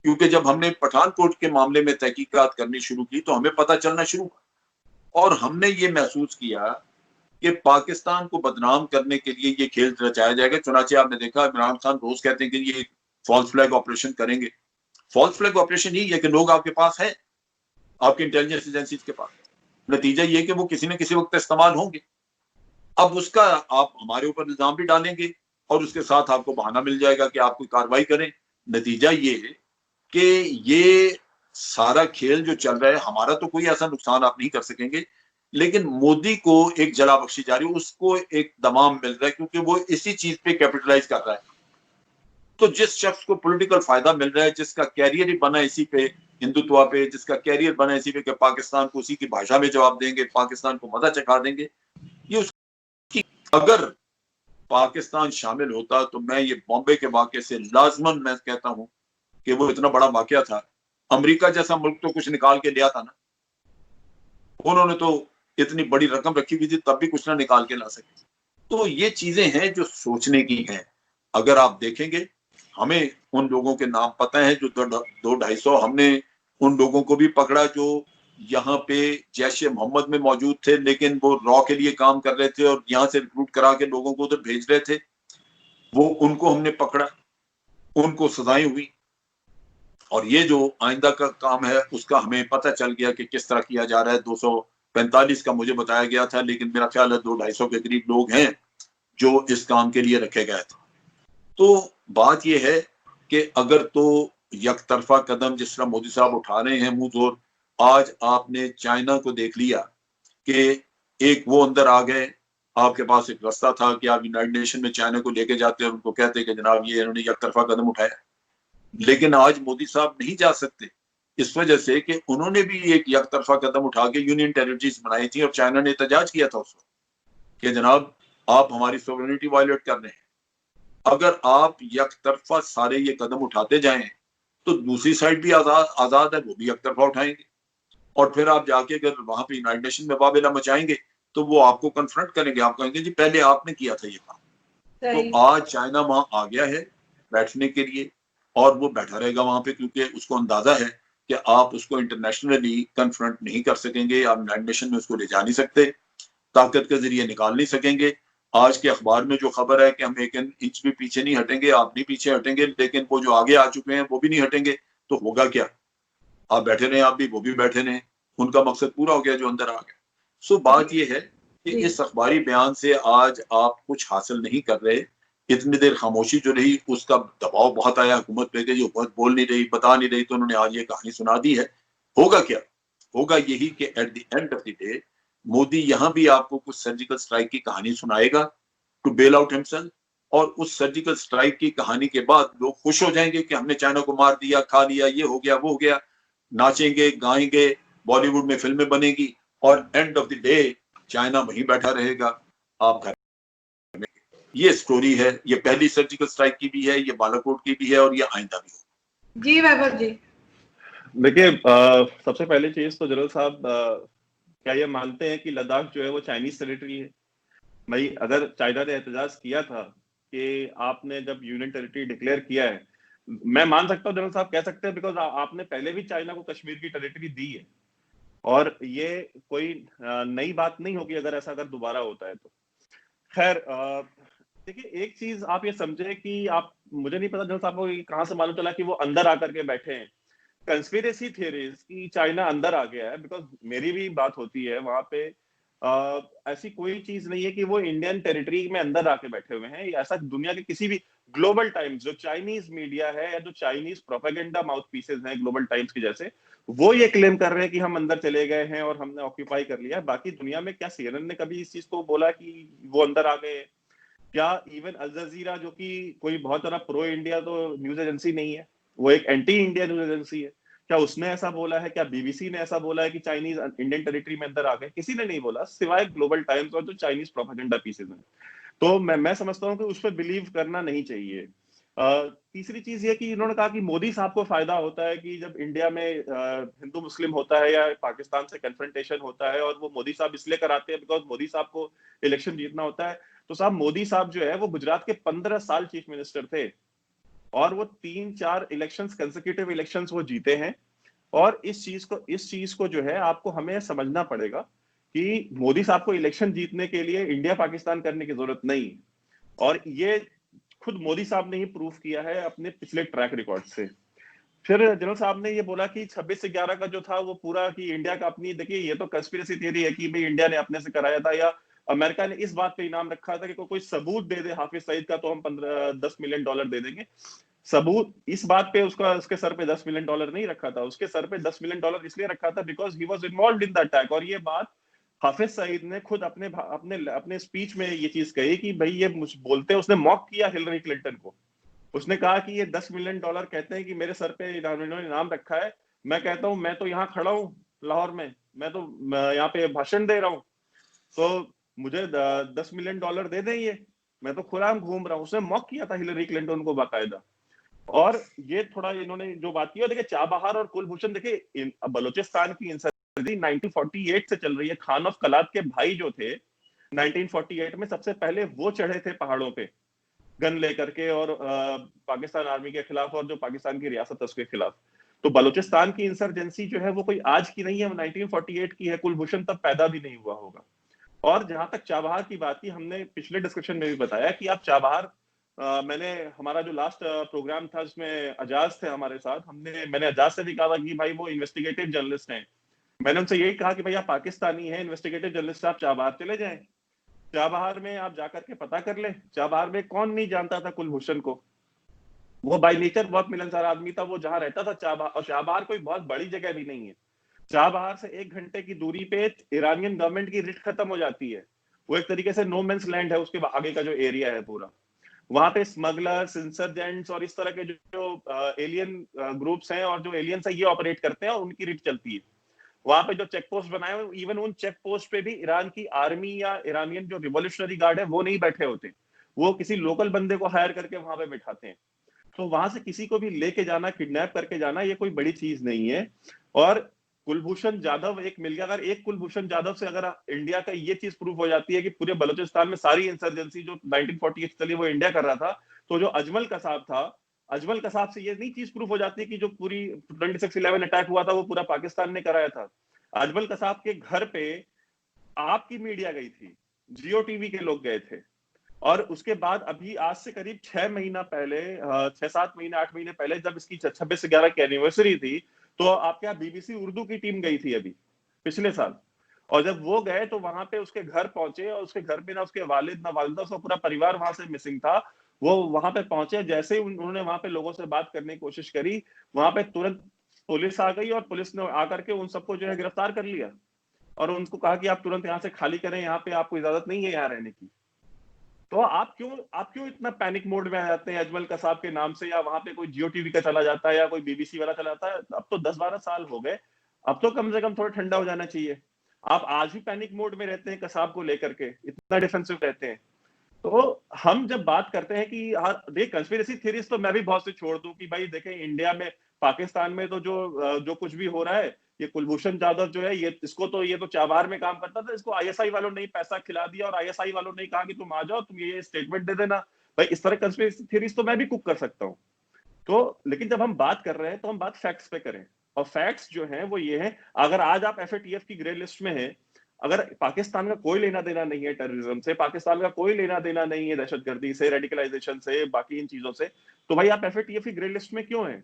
क्योंकि जब हमने पठानकोट के मामले में तहकीकात करनी शुरू की तो हमें पता चलना शुरू हुआ, और हमने ये महसूस किया कि पाकिस्तान को बदनाम करने के लिए ये खेल रचाया जाएगा। चुनाचे आपने देखा इमरान खान रोज कहते हैं कि ये फॉल्स फ्लैग ऑपरेशन करेंगे, फॉल्स फ्लैग ऑपरेशन ही है कि लोग आपके पास है, आपके इंटेलिजेंस एजेंसीज के पास। नतीजा ये कि वो किसी न किसी वक्त इस्तेमाल होंगे। अब उसका आप हमारे ऊपर इल्जाम भी डालेंगे और उसके साथ आपको बहाना मिल जाएगा कि आप कोई कार्रवाई करें। नतीजा ये है कि ये सारा खेल जो चल रहा है, हमारा तो कोई ऐसा नुकसान आप नहीं कर सकेंगे, लेकिन मोदी को एक जला बख्शी जा रही है, उसको एक दमाम मिल रहा है, क्योंकि वो इसी चीज पे कैपिटलाइज कर रहा है। तो जिस शख्स को पॉलिटिकल फायदा मिल रहा है, जिसका कैरियर ही बना इसी पे, हिंदुत्व पे, जिसका कैरियर बना इसी पे कि पाकिस्तान को उसी की भाषा में जवाब देंगे, पाकिस्तान को मजा चखा देंगे, ये उसकी। अगर पाकिस्तान शामिल होता तो मैं ये बॉम्बे के वाक़े से लाजमन मैं कहता हूं कि वो इतना बड़ा वाक़या था। अमेरिका जैसा मुल्क तो कुछ निकाल के लिया था ना, उन्होंने तो इतनी बड़ी रकम रखी हुई थी, तब भी कुछ ना निकाल के ला सके। तो ये चीजें हैं जो सोचने की हैं। अगर आप देखेंगे, हमें उन लोगों के नाम पता है जो 200-250 हमने उन लोगों को भी पकड़ा जो यहाँ पे जैश ए मोहम्मद में मौजूद थे, लेकिन वो रॉ के लिए काम कर रहे थे और यहाँ से रिक्रूट करा के लोगों को उधर भेज रहे थे। वो उनको हमने पकड़ा, उनको सजाएं हुई, और ये जो आइंदा का काम है उसका हमें पता चल गया कि किस तरह किया जा रहा है। 245 का मुझे बताया गया था, लेकिन मेरा ख्याल है 200-250 के करीब लोग हैं जो इस काम के लिए रखे गए थे। तो बात यह है कि अगर तो यकतरफा कदम जिस तरह मोदी साहब उठा रहे हैं मुंह जोर, आज आपने चाइना को देख लिया कि एक वो अंदर आ गए, आपके पास एक रास्ता था कि आप यूनाइटेड नेशन में चाइना को लेके जाते हैं, उनको कहते कि जनाब ये इन्होंने यकतरफा कदम उठाया। लेकिन आज मोदी साहब नहीं जा सकते इस वजह से कि उन्होंने भी एक यकतरफा कदम उठा के यूनियन टेरिटरीज बनाई थी और चाइना ने एहतजाज किया था उस वक्त कि जनाब आप हमारी सोवरेनिटी वायलेट कर रहे हैं। अगर आप यकतरफा सारे ये कदम उठाते जाएं तो दूसरी साइड भी आजाद है, वो भी यकतरफा उठाएंगे, और फिर आप जाके अगर वहां पे यूनाइटेड नेशन में बाबेला मचाएंगे तो वो आपको कन्फ्रंट करेंगे, आप कहेंगे जी पहले आपने किया था ये काम। तो आज चाइना वहां आ गया है बैठने के लिए, और वो बैठा रहेगा वहां पे, क्योंकि उसको अंदाजा है कि आप उसको इंटरनेशनली कन्फ्रंट नहीं कर सकेंगे, आप यूनाइटेड नेशन में उसको ले जा नहीं सकते, ताकत के जरिए निकाल नहीं सकेंगे। आज के अखबार में जो खबर है कि हम एक इंच भी पीछे नहीं हटेंगे, आप नहीं पीछे हटेंगे, लेकिन वो जो आगे आ चुके हैं वो भी नहीं हटेंगे, तो होगा क्या? आप बैठे रहे, आप भी, वो भी बैठे रहे, उनका मकसद पूरा हो गया जो अंदर आ गया। सो बात यह है कि इस अखबारी बयान से आज आप कुछ हासिल नहीं कर रहे। इतनी देर खामोशी जो रही उसका दबाव बहुत आया हुकूमत पे, जो हुकूमत बोल नहीं रही, बता नहीं रही, तो उन्होंने आज ये कहानी सुना दी है। होगा क्या? होगा यही कि at the end of the day Modi यहां भी आपको कुछ सर्जिकल स्ट्राइक की कहानी सुनाएगा टू बेल आउट हिमसेल्फ, और उस सर्जिकल स्ट्राइक की कहानी के बाद लोग खुश हो जाएंगे कि हमने चाइना को मार दिया, खा लिया, ये हो गया, वो हो गया, नाचेंगे, गाएंगे, बॉलीवुड में फिल्में बनेगी, और end of the day China वहीं बैठा रहेगा, आप घर में। ये स्टोरी है, ये पहली सर्जिकल स्ट्राइक की भी है, ये बालाकोट की भी है, और ये आइंदा भी है। जी वैभव जी, देखिए, सबसे पहली चीज तो जनरल साहब क्या ये मानते हैं कि लद्दाख जो है वो चाइनीज टेरिटरी है? भाई, अगर चाइना ने एहतजाज किया था कि आपने जब यूनियन टेरिटरी डिक्लेयर किया है, मैं मान सकता हूँ जनरल साहब कह सकते हैं, बिकॉज आपने पहले भी चाइना को कश्मीर की टेरिटरी दी है, और ये कोई नई बात नहीं होगी अगर दोबारा होता है तो। खैर, देखिए, एक चीज आप ये समझे कि आप, मुझे नहीं पता जनरल साहब को कहां से मालूम चला कि वो अंदर आकर के बैठे हैं। कंस्पिरेसी थियरीज कि चाइना अंदर आ गया है, बिकॉज मेरी भी बात होती है वहां पे, ऐसी कोई चीज नहीं है कि वो इंडियन टेरिटरी में अंदर आके बैठे हुए हैं। ऐसा दुनिया के किसी भी ग्लोबल टाइम्स, जो चाइनीज मीडिया है या जो चाइनीज प्रोपेगेंडा माउथ पीसेज हैं ग्लोबल टाइम्स की जैसे, वो ये क्लेम कर रहे हैं कि हम अंदर चले गए हैं और हमने ऑक्यूपाई कर लिया है। बाकी दुनिया में क्या सीएनएन ने कभी इस चीज को बोला कि वो अंदर आ गए? क्या इवन अल जजीरा, जो कि कोई बहुत ज्यादा प्रो इंडिया तो न्यूज एजेंसी नहीं है, वो एक एंटी इंडिया न्यूज एजेंसी है, क्या उसने ऐसा बोला है? क्या बीबीसी ने ऐसा बोला है कि चाइनीज इंडियन टेरिटरी में अंदर आ गए? किसी ने नहीं बोला, सिवाय ग्लोबल टाइम्स और जो चाइनीज प्रोपेगेंडा पीसेज हैं। तो मैं समझता हूं कि उस पर बिलीव करना नहीं चाहिए। तीसरी चीज ये कि इन्होंने कहा कि मोदी साहब को फायदा होता है कि जब इंडिया में हिंदू मुस्लिम होता है या पाकिस्तान से कन्फ्रंटेशन होता है, और वो मोदी साहब इसलिए कराते हैं बिकॉज मोदी साहब को इलेक्शन जीतना होता है। तो साहब, मोदी साहब जो है वो गुजरात के 15 साल चीफ मिनिस्टर थे, और वो 3-4 इलेक्शंस, कंसेक्यूटिव इलेक्शंस वो जीते हैं। और इस चीज को जो है आपको हमें समझना पड़ेगा कि मोदी साहब को इलेक्शन जीतने के लिए इंडिया पाकिस्तान करने की जरूरत नहीं, और ये खुद मोदी साहब ने ही प्रूव किया है अपने पिछले ट्रैक रिकॉर्ड से। फिर जनरल साहब ने ये बोला कि 26/11 का जो था वो पूरा कि इंडिया का अपनी, देखिए ये तो कंस्पिरेसी थियरी है कि भाई इंडिया ने अपने से कराया था या अमेरिका ने इस बात पे इनाम रखा था कि कोई सबूत दे दे हाफिज सईद का तो हम 10 मिलियन डॉलर दे देंगे। सबूत इस बात पे उसके सर पे 10 मिलियन डॉलर नहीं रखा था, उसके सर पे 10 मिलियन डॉलर इसलिए रखा था because he was involve in the attack. और ये बात हाफिज सईद ने खुद अपने अपने अपने स्पीच में ये चीज कही कि भाई ये बोलते हैं, उसने मॉक किया हिलरी क्लिंटन को। उसने कहा कि ये 10 मिलियन डॉलर कहते हैं कि मेरे सर पे इन्होंने इनाम रखा है, मैं कहता हूं मैं तो यहाँ खड़ा हूँ लाहौर में, मैं तो यहाँ पे भाषण दे रहा हूँ, तो मुझे 10 मिलियन डॉलर दे दें, ये मैं तो खुलेआम घूम रहा हूँ। उसने मॉक किया था हिलरी क्लिंटन को बाकायदा। और ये थोड़ा इन्होंने जो बात की, और देखिए चाबहार और कुलभूषण, देखिए बलूचिस्तान की इंसर्जेंसी 1948 से चल रही है। खान ऑफ कलात के भाई जो थे 1948 में सबसे पहले वो चढ़े थे पहाड़ों पे गन लेकर के, और पाकिस्तान आर्मी के खिलाफ और जो पाकिस्तान की रियासत है उसके खिलाफ। तो बलूचिस्तान की इंसर्जेंसी जो है वो कोई आज की नहीं है, 1948 की है। कुलभूषण तब पैदा भी नहीं हुआ होगा। और जहां तक चाबहार की बात की, हमने पिछले डिस्कशन में भी बताया कि आप चाबहार, मैंने हमारा जो लास्ट प्रोग्राम था जिसमें अजाज थे हमारे साथ, मैंने अजाज से भी कहा था कि भाई वो इन्वेस्टिगेटिव जर्नलिस्ट हैं। मैंने उनसे यही कहा कि भाई आप पाकिस्तानी हैं, इन्वेस्टिगेटिव जर्नलिस्ट, आप चाबहार चले जाएं, चाबहार में आप जाकर के पता कर ले। चाबहार में कौन नहीं जानता था कुलभूषण को, वो बाय नेचर बहुत मिलनसार आदमी था, वो जहां रहता था चाबहार, और चाबहार कोई बहुत बड़ी जगह भी नहीं है। चाबहार से 1 घंटे की दूरी पे ईरानियन गवर्नमेंट की रिट खत्म हो जाती है। वो एक तरीके से नो मेंस लैंड है, उसके आगे का जो एरिया है पूरा, वहां पे स्मगलर्स, इंसर्जेंट्स और इस तरह के जो एलियन ग्रुप्स हैं और जो एलियंस है ये ऑपरेट करते हैं, और उनकी रिट चलती है। वहां पे जो चेक पोस्ट बनाए हुए, इवन उन चेक पोस्ट पे भी ईरान की आर्मी या ईरानियन जो रिवोल्यूशनरी गार्ड है वो नहीं बैठे होते, वो किसी लोकल बंदे को हायर करके वहां पे बैठाते हैं। तो वहां से किसी को भी लेके जाना, किडनैप करके जाना, ये कोई बड़ी चीज नहीं है। और कुलभूषण जाधव एक मिल गया, अगर एक कुलभूषण जाधव से अगर इंडिया का ये चीज प्रूफ हो जाती है कि पूरे बलूचिस्तान में सारी इंसर्जेंसी जो 1948 चली वो इंडिया कर रहा था, तो जो अजमल कसाब था, अजमल कसाब से ये नहीं चीज प्रूफ हो जाती कि जो पूरी 26/11 अटैक हुआ था वो पूरा पाकिस्तान ने कराया था। अजमल कसाब के घर पे आपकी मीडिया गई थी, जियो टीवी के लोग गए थे, और उसके बाद अभी आज से करीब 6 महीना पहले, 6-7 महीने 8 महीने पहले, जब इसकी 26/11 की एनिवर्सरी थी, तो आपके यहाँ बीबीसी उर्दू की टीम गई थी अभी पिछले साल। और जब वो गए तो वहां पे उसके घर पहुंचे, और उसके घर पे ना उसके वालिद ना वालिदा, उसका पूरा परिवार वहां से मिसिंग था। वो वहां पे पहुंचे, जैसे ही उन्होंने वहां पे लोगों से बात करने की कोशिश करी, वहां पे तुरंत पुलिस आ गई, और पुलिस ने आकर के उन सबको जो है गिरफ्तार कर लिया, और उनको कहा कि आप तुरंत यहाँ से खाली करें, यहाँ पे आपको इजाजत नहीं है यहाँ रहने की। तो आप क्यों इतना पैनिक मोड में आ जाते हैं अजमल कसाब के नाम से, या वहां पे कोई जियो टीवी का चला जाता है या कोई बीबीसी वाला चला जाता है? अब तो 10-12 साल हो गए, अब तो कम से कम थोड़ा ठंडा हो जाना चाहिए। आप आज भी पैनिक मोड में रहते हैं कसाब को लेकर के, इतना डिफेंसिव रहते हैं। तो हम जब बात करते हैं कि देख कंस्पिरेसी थ्योरीज तो मैं भी बहुत से छोड़ दूं कि भाई देखें इंडिया में, पाकिस्तान में तो जो कुछ भी हो रहा है, ये कुलभूषण जाधव जो है, ये तो चाबहार में काम करता था, इसको आईएसआई वालों ने पैसा खिला दिया, और आईएसआई वालों ने कहा कि तुम आ जाओ, तुम ये स्टेटमेंट दे देना। भाई इस तरह कंस्पिरेसी थ्योरीज तो मैं भी कुक कर सकता हूँ। तो लेकिन जब हम बात कर रहे हैं तो हम बात फैक्ट्स पे करें, और फैक्ट्स जो हैं वो ये हैं, अगर आज आप एफएटीएफ की ग्रे लिस्ट में हैं, अगर पाकिस्तान का कोई लेना देना नहीं है टेररिज्म से, पाकिस्तान का कोई लेना देना नहीं है दहशतगर्दी से, रेडिकलाइजेशन से, बाकी इन चीजों से, तो भाई आप एफएटीएफ की ग्रे लिस्ट में क्यों हैं?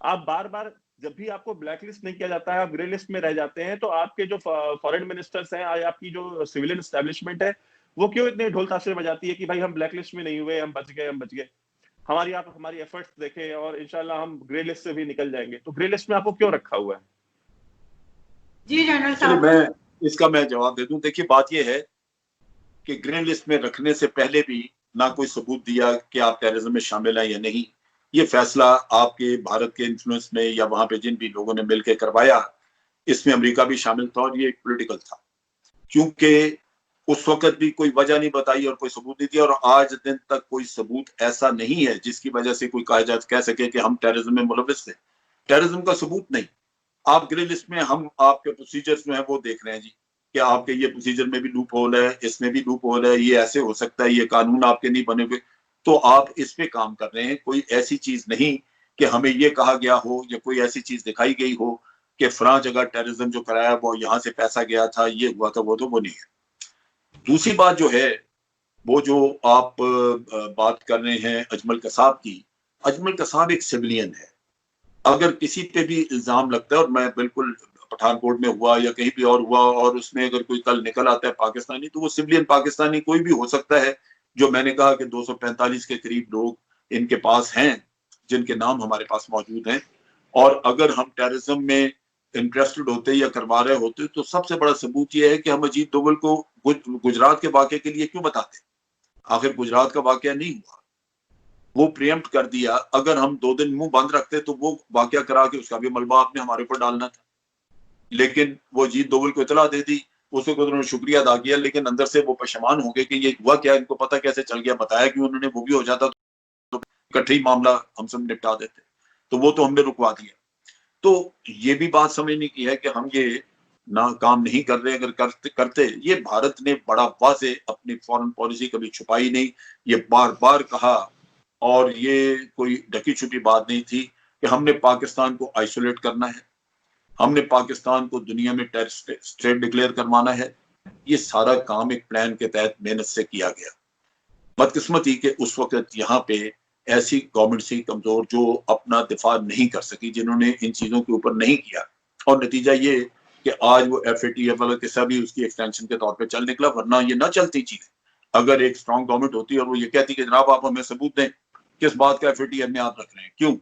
आप बार बार जब भी आपको ब्लैक लिस्ट नहीं किया जाता है, आप ग्रे लिस्ट में रह जाते हैं, तो आपके जो फॉरेन मिनिस्टर्स हैं, आपकी जो सिविलियन एस्टेब्लिशमेंट है, वो क्यों इतने ढोल ताशे बजाती है कि भाई हम ब्लैक लिस्ट में नहीं हुए, हम बच गए। हमारी एफर्ट्स देखें और इंशाल्लाह हम ग्रे लिस्ट से भी निकल जाएंगे। तो ग्रे लिस्ट में आपको क्यों रखा हुआ है? जी जनरल चलिए साहब, मैं जवाब दे दूं। देखिए बात यह है कि ग्रीन लिस्ट में रखने से पहले भी ना कोई सबूत दिया कि आप टेररिज्म में शामिल हैं या नहीं। ये फैसला आपके भारत के इन्फ्लुएंस में या वहां पे जिन भी लोगों ने मिलकर करवाया, इसमें अमेरिका भी शामिल था, और ये एक पॉलिटिकल था, क्योंकि उस वक्त भी कोई वजह नहीं बताई और कोई सबूत नहीं दिया, और आज दिन तक कोई सबूत ऐसा नहीं है जिसकी वजह से कोई कह सके कि हम टेररिज्म में मुलविस थे। टेररिज्म का सबूत नहीं। आप ग्रे लिस्ट में, हम आपके प्रोसीजर्स जो है वो देख रहे हैं जी, कि आपके ये प्रोसीजर में भी लूप होल है, इसमें भी लूप होल है, ये ऐसे हो सकता है, ये कानून आपके नहीं बने हुए, तो आप इस पे काम कर रहे हैं। कोई ऐसी चीज नहीं कि हमें ये कहा गया हो या कोई ऐसी चीज दिखाई गई हो कि फलां जगह टेररिज्म जो कराया वो यहाँ से पैसा गया था, ये हुआ था, वो तो वो नहीं है। दूसरी बात जो है, वो जो आप बात कर रहे हैं अजमल कसाब की, अजमल कसाब एक सिविलियन है, अगर किसी पे भी इल्जाम लगता है, और मैं बिल्कुल पठानकोट में हुआ या कहीं भी और हुआ, और उसमें अगर कोई कल निकल आता है पाकिस्तानी, तो वो सिविलियन पाकिस्तानी कोई भी हो सकता है। जो मैंने कहा कि 245 के करीब लोग इनके पास हैं जिनके नाम हमारे पास मौजूद हैं, और अगर हम टेररिज्म में इंटरेस्टेड होते या करवा रहे होते तो सबसे बड़ा सबूत यह है कि हम अजीत डोभाल को गुजरात के वाकये के लिए क्यों बताते। आखिर गुजरात का वाकया नहीं हुआ, वो प्रियम्प्ट कर दिया। अगर हम 2 दिन मुंह बंद रखते तो वो वाकया करा के उसका भी मलबा आपने हमारे ऊपर डालना था, लेकिन वो अजीत डोभाल को इतला दे दी, उसको उन्होंने शुक्रिया अदा किया, लेकिन अंदर से वो पशेमान हो गए कि ये हुआ क्या, इनको पता कैसे चल गया, बताया क्यों उन्होंने, वो भी हो जाता तो इकट्ठे ही मामला हम सब निपटा देते। तो वो तो हमने रुकवा दिया। तो ये भी बात समझने की है कि हम ये ना काम नहीं कर रहे। अगर करते, ये भारत ने बड़ा वाज़े अपनी फॉरेन पॉलिसी कभी छुपाई नहीं, ये बार बार कहा, और ये कोई ढकी छुपी बात नहीं थी कि हमने पाकिस्तान को आइसोलेट करना है, हमने पाकिस्तान को दुनिया में टेररिस्ट स्टेट डिक्लेयर करवाना है। ये सारा काम एक प्लान के तहत मेहनत से किया गया। बदकिस्मती के उस वक्त यहाँ पे ऐसी गवर्नमेंट से कमजोर जो अपना दिफा नहीं कर सकी, जिन्होंने इन चीजों के ऊपर नहीं किया, और नतीजा ये कि आज वो FATF वाला किस्सा भी उसकी एक्सटेंशन के तौर पे चल निकला, वरना ये ना चलती चीज। अगर एक स्ट्रॉन्ग गवर्नमेंट होती और वो ये कहती कि जनाब आप हमें सबूत दें किस बात का FATF में आप रख रहे हैं, क्यों,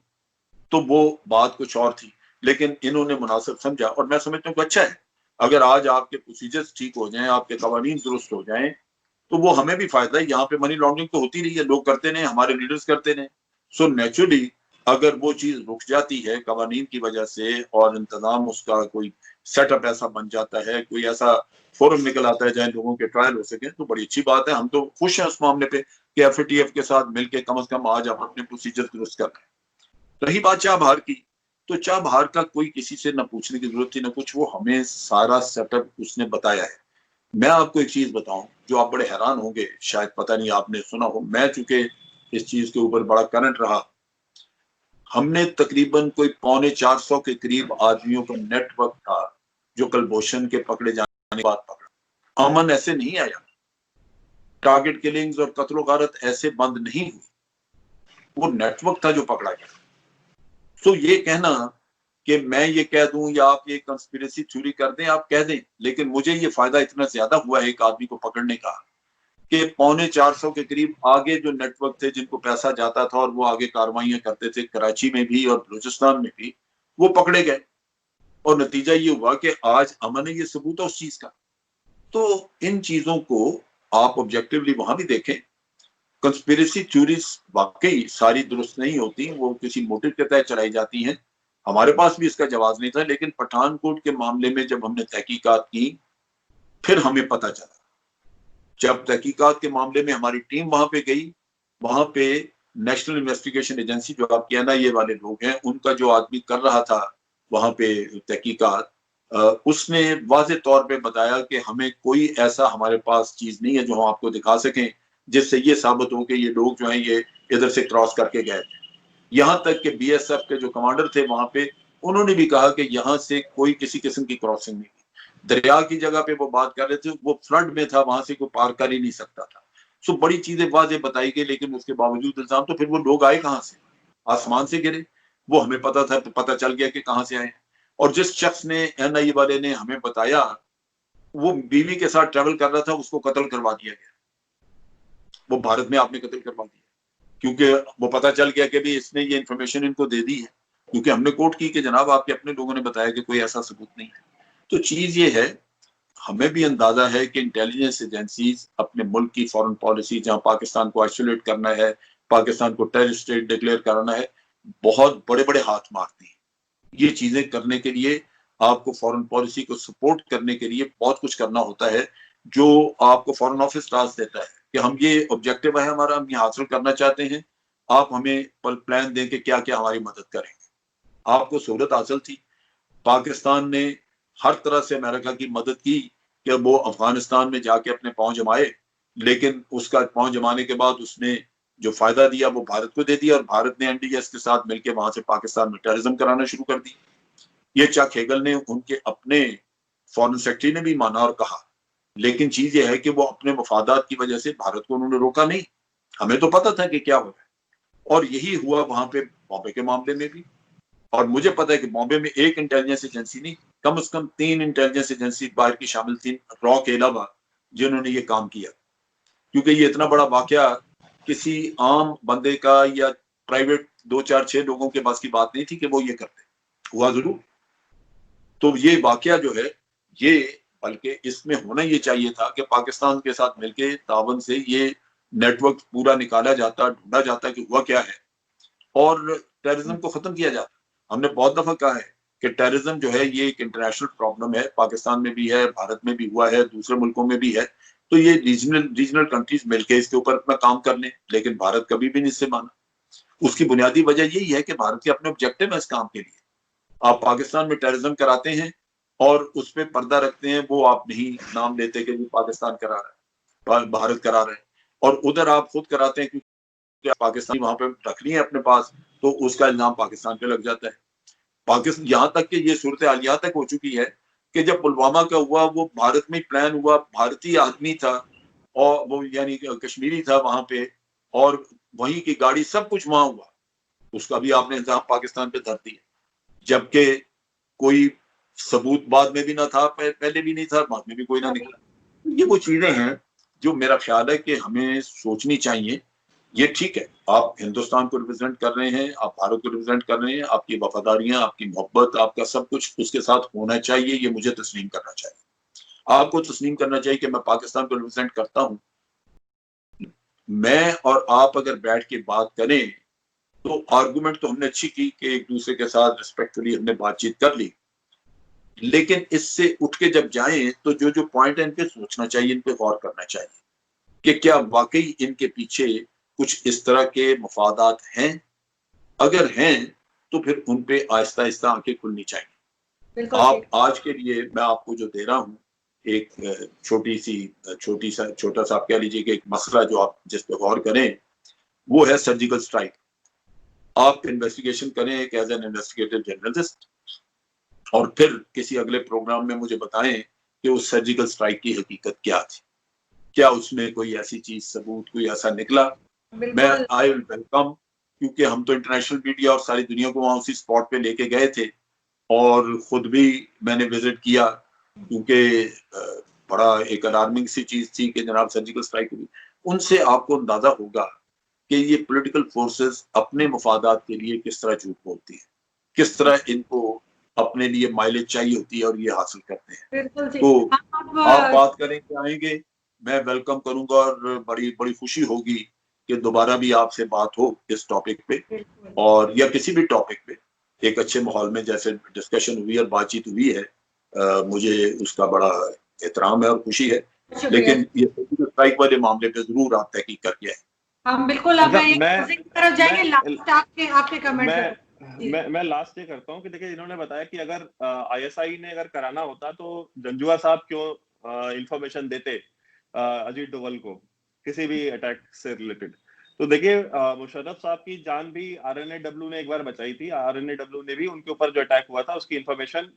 तो वो बात कुछ और थी। लेकिन इन्होंने मुनासिब समझा, और मैं समझता हूँ कि अच्छा है अगर आज आपके प्रोसीजर्स ठीक हो जाएं, आपके कवानीन दुरुस्त हो जाएं, तो वो हमें भी फायदा है। यहाँ पे मनी लॉन्ड्रिंग तो होती रही है, लोग करते रहे, हमारे लीडर्स करते रहे। सो नेचुरली अगर वो चीज रुक जाती है कवानीन की वजह से, और इंतजाम उसका कोई सेटअप ऐसा बन जाता है, कोई ऐसा फोरम निकल आता है जहाँ लोगों के ट्रायल हो सके, तो बड़ी अच्छी बात है। हम तो खुश हैं उस मामले पे कि FATF के साथ मिलकर कम से कम आज आप अपने प्रोसीजर दुरुस्त कर रहे हैं। रही बात चाबहार की, तो चाबहार का कोई किसी से न पूछने की जरूरत थी न कुछ, वो हमें सारा सेटअप उसने बताया है। मैं आपको एक चीज बताऊं जो आप बड़े हैरान होंगे, शायद पता नहीं आपने सुना हो, मैं चूंकि इस चीज के ऊपर बड़ा करंट रहा, हमने तकरीबन कोई 350 के करीब आदमियों का नेटवर्क था जो कलभूषण के पकड़े जाने के बाद पकड़ा। अमन ऐसे नहीं आया, टारगेट किलिंग्स और कत्लो गारत ऐसे बंद नहीं हुई, वो नेटवर्क था जो पकड़ा गया। तो ये कहना कि मैं ये कह दूं या आप ये कंस्पिरेसी थ्योरी कर दें, आप कह दें, लेकिन मुझे ये फायदा इतना ज्यादा हुआ है एक आदमी को पकड़ने का कि 450 के करीब आगे जो नेटवर्क थे जिनको पैसा जाता था और वो आगे कार्रवाइयां करते थे कराची में भी और बलूचिस्तान में भी, वो पकड़े गए। और नतीजा ये हुआ कि आज अमन है, ये सबूत है उस चीज का। तो इन चीजों को आप ऑब्जेक्टिवली वहां भी देखें। कंस्पिरेसी थ्योरीज वाकई सारी दुरुस्त नहीं होती, वो किसी मोटिव के तहत चलाई जाती हैं। हमारे पास भी इसका जवाब नहीं था, लेकिन पठानकोट के मामले में जब हमने तहकीकात की, फिर हमें पता चला। जब तहकीकात के मामले में हमारी टीम वहां पे गई, वहां पे नेशनल इन्वेस्टिगेशन एजेंसी जो आप कहना ये वाले लोग हैं, उनका जो आदमी कर रहा था वहां पे तहकीकात, उसने वाजे तौर पे बताया कि हमें कोई ऐसा हमारे पास चीज नहीं है जो हम आपको दिखा सकें जिससे ये साबित हो कि ये लोग जो हैं ये इधर से क्रॉस करके गए थे। यहाँ तक कि BSF के जो कमांडर थे वहां पे, उन्होंने भी कहा कि यहाँ से कोई किसी किस्म की क्रॉसिंग नहीं थी। दरिया की जगह पे वो बात कर रहे थे, वो फ्लड में था, वहां से कोई पार कर ही नहीं सकता था। सो बड़ी चीजें वाजे बताई गई, लेकिन उसके बावजूद इल्जाम, तो फिर वो लोग आए कहाँ से, आसमान से गिरे? वो हमें पता था, पता चल गया कि कहाँ से आए। और जिस शख्स ने, NIA वाले ने हमें बताया, वो बीवी के साथ ट्रेवल कर रहा था, उसको कत्ल करवा दिया गया। वो भारत में आपने कत्ल करवा दिया, क्योंकि वो पता चल गया कि भी इसने ये इंफॉर्मेशन इनको दे दी है, क्योंकि हमने कोर्ट की कि जनाब आपके अपने लोगों ने बताया कि कोई ऐसा सबूत नहीं है। तो चीज ये है, हमें भी अंदाजा है कि इंटेलिजेंस एजेंसीज अपने मुल्क की फॉरेन पॉलिसी, जहां पाकिस्तान को आइसोलेट करना है, पाकिस्तान को टेररिस्ट स्टेट डिक्लेयर कराना है, बहुत बड़े बड़े हाथ मारती है। ये चीजें करने के लिए आपको फॉरेन पॉलिसी को सपोर्ट करने के लिए बहुत कुछ करना होता है, जो आपको फॉरेन ऑफिस टास्क देता है कि हम ये ऑब्जेक्टिव है हमारा, हम ये हासिल करना चाहते हैं, आप हमें प्लान दें कि क्या क्या हमारी मदद करेंगे। आपको सहूलत हासिल थी, पाकिस्तान ने हर तरह से अमेरिका की मदद की कि वो अफगानिस्तान में जाके अपने पांव जमाए, लेकिन उसका पांव जमाने के बाद उसने जो फायदा दिया वो भारत को दे दिया, और भारत ने NDS के साथ मिलकर वहां से पाकिस्तान में टेररिज्म कराना शुरू कर दी। ये चक हेगल ने, उनके अपने फॉरेन सेक्रेटरी ने भी माना और कहा, लेकिन चीज ये है कि वो अपने मफादात की वजह से भारत को उन्होंने रोका नहीं। हमें तो पता था कि क्या हो रहा है, और यही हुआ वहां पे बॉम्बे के मामले में भी। और मुझे पता है कि बॉम्बे में एक इंटेलिजेंस एजेंसी नहीं, कम से कम 3 इंटेलिजेंस एजेंसी बाहर की शामिल थी रॉ के अलावा, जिन्होंने ये काम किया। क्योंकि ये इतना बड़ा वाकया किसी आम बंदे का या प्राइवेट 2 4 6 लोगों के पास की बात नहीं थी कि वो ये करते, हुआ जरूर। तो ये वाकया जो है ये, बल्कि इसमें होना ये चाहिए था कि पाकिस्तान के साथ मिलकर तावन से ये नेटवर्क पूरा निकाला जाता, ढूंढा जाता कि हुआ क्या है और टेररिज्म को खत्म किया जाता। हमने बहुत दफा कहा है कि टेररिज्म जो है ये एक इंटरनेशनल प्रॉब्लम है, पाकिस्तान में भी है, भारत में भी हुआ है, दूसरे मुल्कों में भी है। तो ये रीजनल कंट्रीज मिलकर इसके ऊपर अपना काम कर लें, लेकिन भारत कभी भी नहीं इससे माना। उसकी बुनियादी वजह यही है कि भारत के अपने ऑब्जेक्टिव है इस काम के लिए। आप पाकिस्तान में टेररिज्म कराते हैं और उस पर पर्दा रखते हैं, वो आप नहीं नाम लेते कि पाकिस्तान करा रहा है, भारत करा रहा है, और उधर आप खुद कराते हैं क्योंकि पाकिस्तानी वहां पे रख रही है अपने पास, तो उसका इल्जाम पाकिस्तान पे लग जाता है। पाकिस्तान यहाँ तक कि ये सूरत हाल यहाँ तक हो चुकी है कि जब पुलवामा का हुआ वो भारत में प्लान हुआ, भारतीय आदमी था और वो यानी कश्मीरी था वहां पे, और वहीं की गाड़ी सब कुछ वहां हुआ, उसका भी आपने इल्जाम पाकिस्तान पे धर दिया, जबकि कोई सबूत बाद में भी ना था, पहले भी नहीं था, बाद में भी कोई ना निकला। ये वो चीजें हैं जो मेरा ख्याल है कि हमें सोचनी चाहिए। ये ठीक है, आप हिंदुस्तान को रिप्रेजेंट कर रहे हैं, आप भारत को रिप्रेजेंट कर रहे हैं, आपकी वफादारियां, आपकी मोहब्बत, आपका सब कुछ उसके साथ होना चाहिए, ये मुझे तस्लीम करना चाहिए। आपको तस्लीम करना चाहिए कि मैं पाकिस्तान को रिप्रेजेंट करता हूं। मैं और आप अगर बैठ के बात करें तो आर्गुमेंट तो हमने अच्छी की कि एक दूसरे के साथ रिस्पेक्टफुली हमने बातचीत कर ली, लेकिन इससे उठ के जब जाएं तो जो जो पॉइंट है इन पे सोचना चाहिए, इन पे गौर करना चाहिए कि क्या वाकई इनके पीछे कुछ इस तरह के मफादात हैं। अगर हैं तो फिर उन पे आहिस्ता आहिस्ता आंखें खुलनी चाहिए। आप आज के लिए मैं आपको जो दे रहा हूँ एक छोटा सा आप कह लीजिए कि एक मसला जो आप जिस पे गौर करें वो है सर्जिकल स्ट्राइक। आप इन्वेस्टिगेशन करें एक एज एन इन्वेस्टिगेटिव जर्नलिस्ट, और फिर किसी अगले प्रोग्राम में मुझे बताएं कि उस सर्जिकल स्ट्राइक की हकीकत क्या थी, क्या उसमें कोई ऐसी चीज सबूत कोई ऐसा निकला। मैं आई विल वेलकम, क्योंकि हम तो इंटरनेशनल मीडिया और सारी दुनिया को वहां उसी स्पॉट पे लेके गए थे और खुद भी मैंने विजिट किया, क्योंकि बड़ा एक अलार्मिंग सी चीज थी कि जनाब सर्जिकल स्ट्राइक हुई। उनसे आपको अंदाजा होगा कि ये पॉलिटिकल फोर्सेस अपने मफादात के लिए किस तरह झूठ बोलती है, किस तरह इनको अपने लिए माइलेज चाहिए होती है और ये हासिल करते हैं। तो आप बात करेंगे आएंगे, मैं वेलकम करूंगा और बड़ी बड़ी खुशी होगी कि दोबारा भी आपसे बात हो इस टॉपिक पे, और या किसी भी टॉपिक पे एक अच्छे माहौल में जैसे डिस्कशन हुई और बातचीत हुई है। मुझे उसका बड़ा एहतराम है और खुशी है, लेकिन ये स्ट्राइक वाले मामले पे जरूर आप तहकीक करके आए। हम बिल्कुल अब तरफ जाएंगे। लास्ट आपके कमेंट मैं लास्ट ये करता हूँ कि देखिए इन्होंने बताया कि अगर आईएसआई ने अगर कराना होता तो जंजुआ साहब क्यों इंफॉर्मेशन देते अजीत डोवल को किसी भी अटैक से रिलेटेड। तो देखिए मुशर्रफ साहब की जान भी आरएनएडब्ल्यू ने एक बार बचाई थी। आरएनएडब्ल्यू ने भी उनके ऊपर जो अटैक हुआ था उसकी इंफॉर्मेशन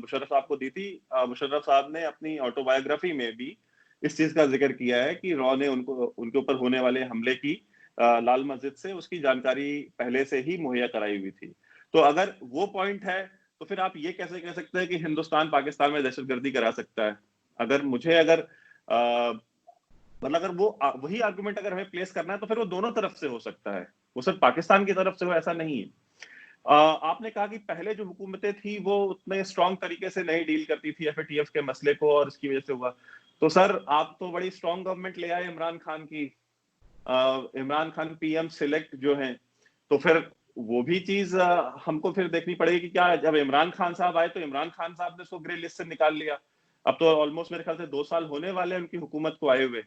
मुशर्रफ साहब को दी थी। मुशर्रफ साहब ने अपनी ऑटोबायोग्राफी में भी इस चीज का जिक्र किया है कि रॉ ने उनके ऊपर होने वाले हमले की लाल मस्जिद से उसकी जानकारी पहले से ही मुहैया कराई हुई थी। तो अगर वो पॉइंट है तो फिर आप ये कैसे कह सकते हैं कि हिंदुस्तान पाकिस्तान में दहशतगर्दी करा सकता है। अगर मुझे अगर मतलब अगर वो वही आर्गुमेंट अगर हमें प्लेस करना है तो फिर वो दोनों तरफ से हो सकता है, वो सिर्फ पाकिस्तान की तरफ से हो ऐसा नहीं है। आपने कहा कि पहले जो हुकूमतें थी वो उतने स्ट्रॉन्ग तरीके से नहीं डील करती थी एफएटीएफ के मसले को और इसकी वजह से हुआ। तो सर आप तो बड़ी स्ट्रॉन्ग गवर्नमेंट ले आए इमरान खान की, इमरान खान पीएम सिलेक्ट जो हैं, तो फिर वो भी चीज हमको फिर देखनी पड़ेगी कि क्या जब इमरान खान साहब आए तो इमरान खान साहब ने उसको ग्रे लिस्ट से निकाल लिया। अब तो ऑलमोस्ट मेरे ख्याल से 2 साल होने वाले हैं उनकी हुकूमत को आए हुए,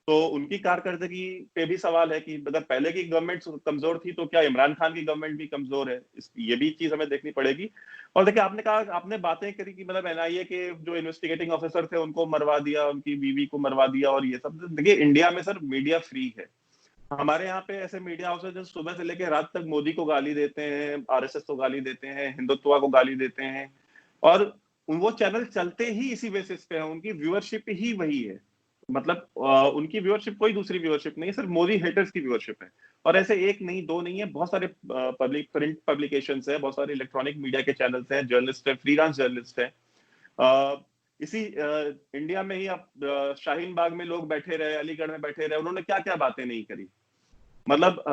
तो उनकी कारकर्दगी पे भी सवाल है कि अगर पहले की गवर्नमेंट कमजोर थी तो क्या इमरान खान की गवर्नमेंट भी कमजोर है, ये भी चीज हमें देखनी पड़ेगी। और देखिए आपने कहा, आपने बातें करी कि मतलब एनआईए के जो इन्वेस्टिगेटिंग ऑफिसर थे उनको मरवा दिया, उनकी बीवी को मरवा दिया और ये सब। देखिए इंडिया में सर मीडिया फ्री है, हमारे यहाँ पे ऐसे मीडिया हाउसेस जो सुबह से लेकर रात तक मोदी को गाली देते हैं, आरएसएस को गाली देते हैं, हिंदुत्व को गाली देते हैं, और वो चैनल चलते ही इसी बेसिस पे है, उनकी व्यूअरशिप ही वही है। मतलब उनकी व्यूअरशिप कोई दूसरी व्यूअरशिप नहीं है, सिर्फ मोदी हेटर्स की व्यूअरशिप है। और ऐसे एक नहीं, दो नहीं है, बहुत सारे प्रिंट पब्लिकेशंस है, बहुत सारे इलेक्ट्रॉनिक मीडिया के चैनल्स हैं, जर्नलिस्ट है, फ्रीलांस जर्नलिस्ट है। इसी इंडिया में ही आप शाहीन बाग में लोग बैठे रहे, अलीगढ़ में बैठे रहे, उन्होंने क्या क्या बातें नहीं करी, मतलब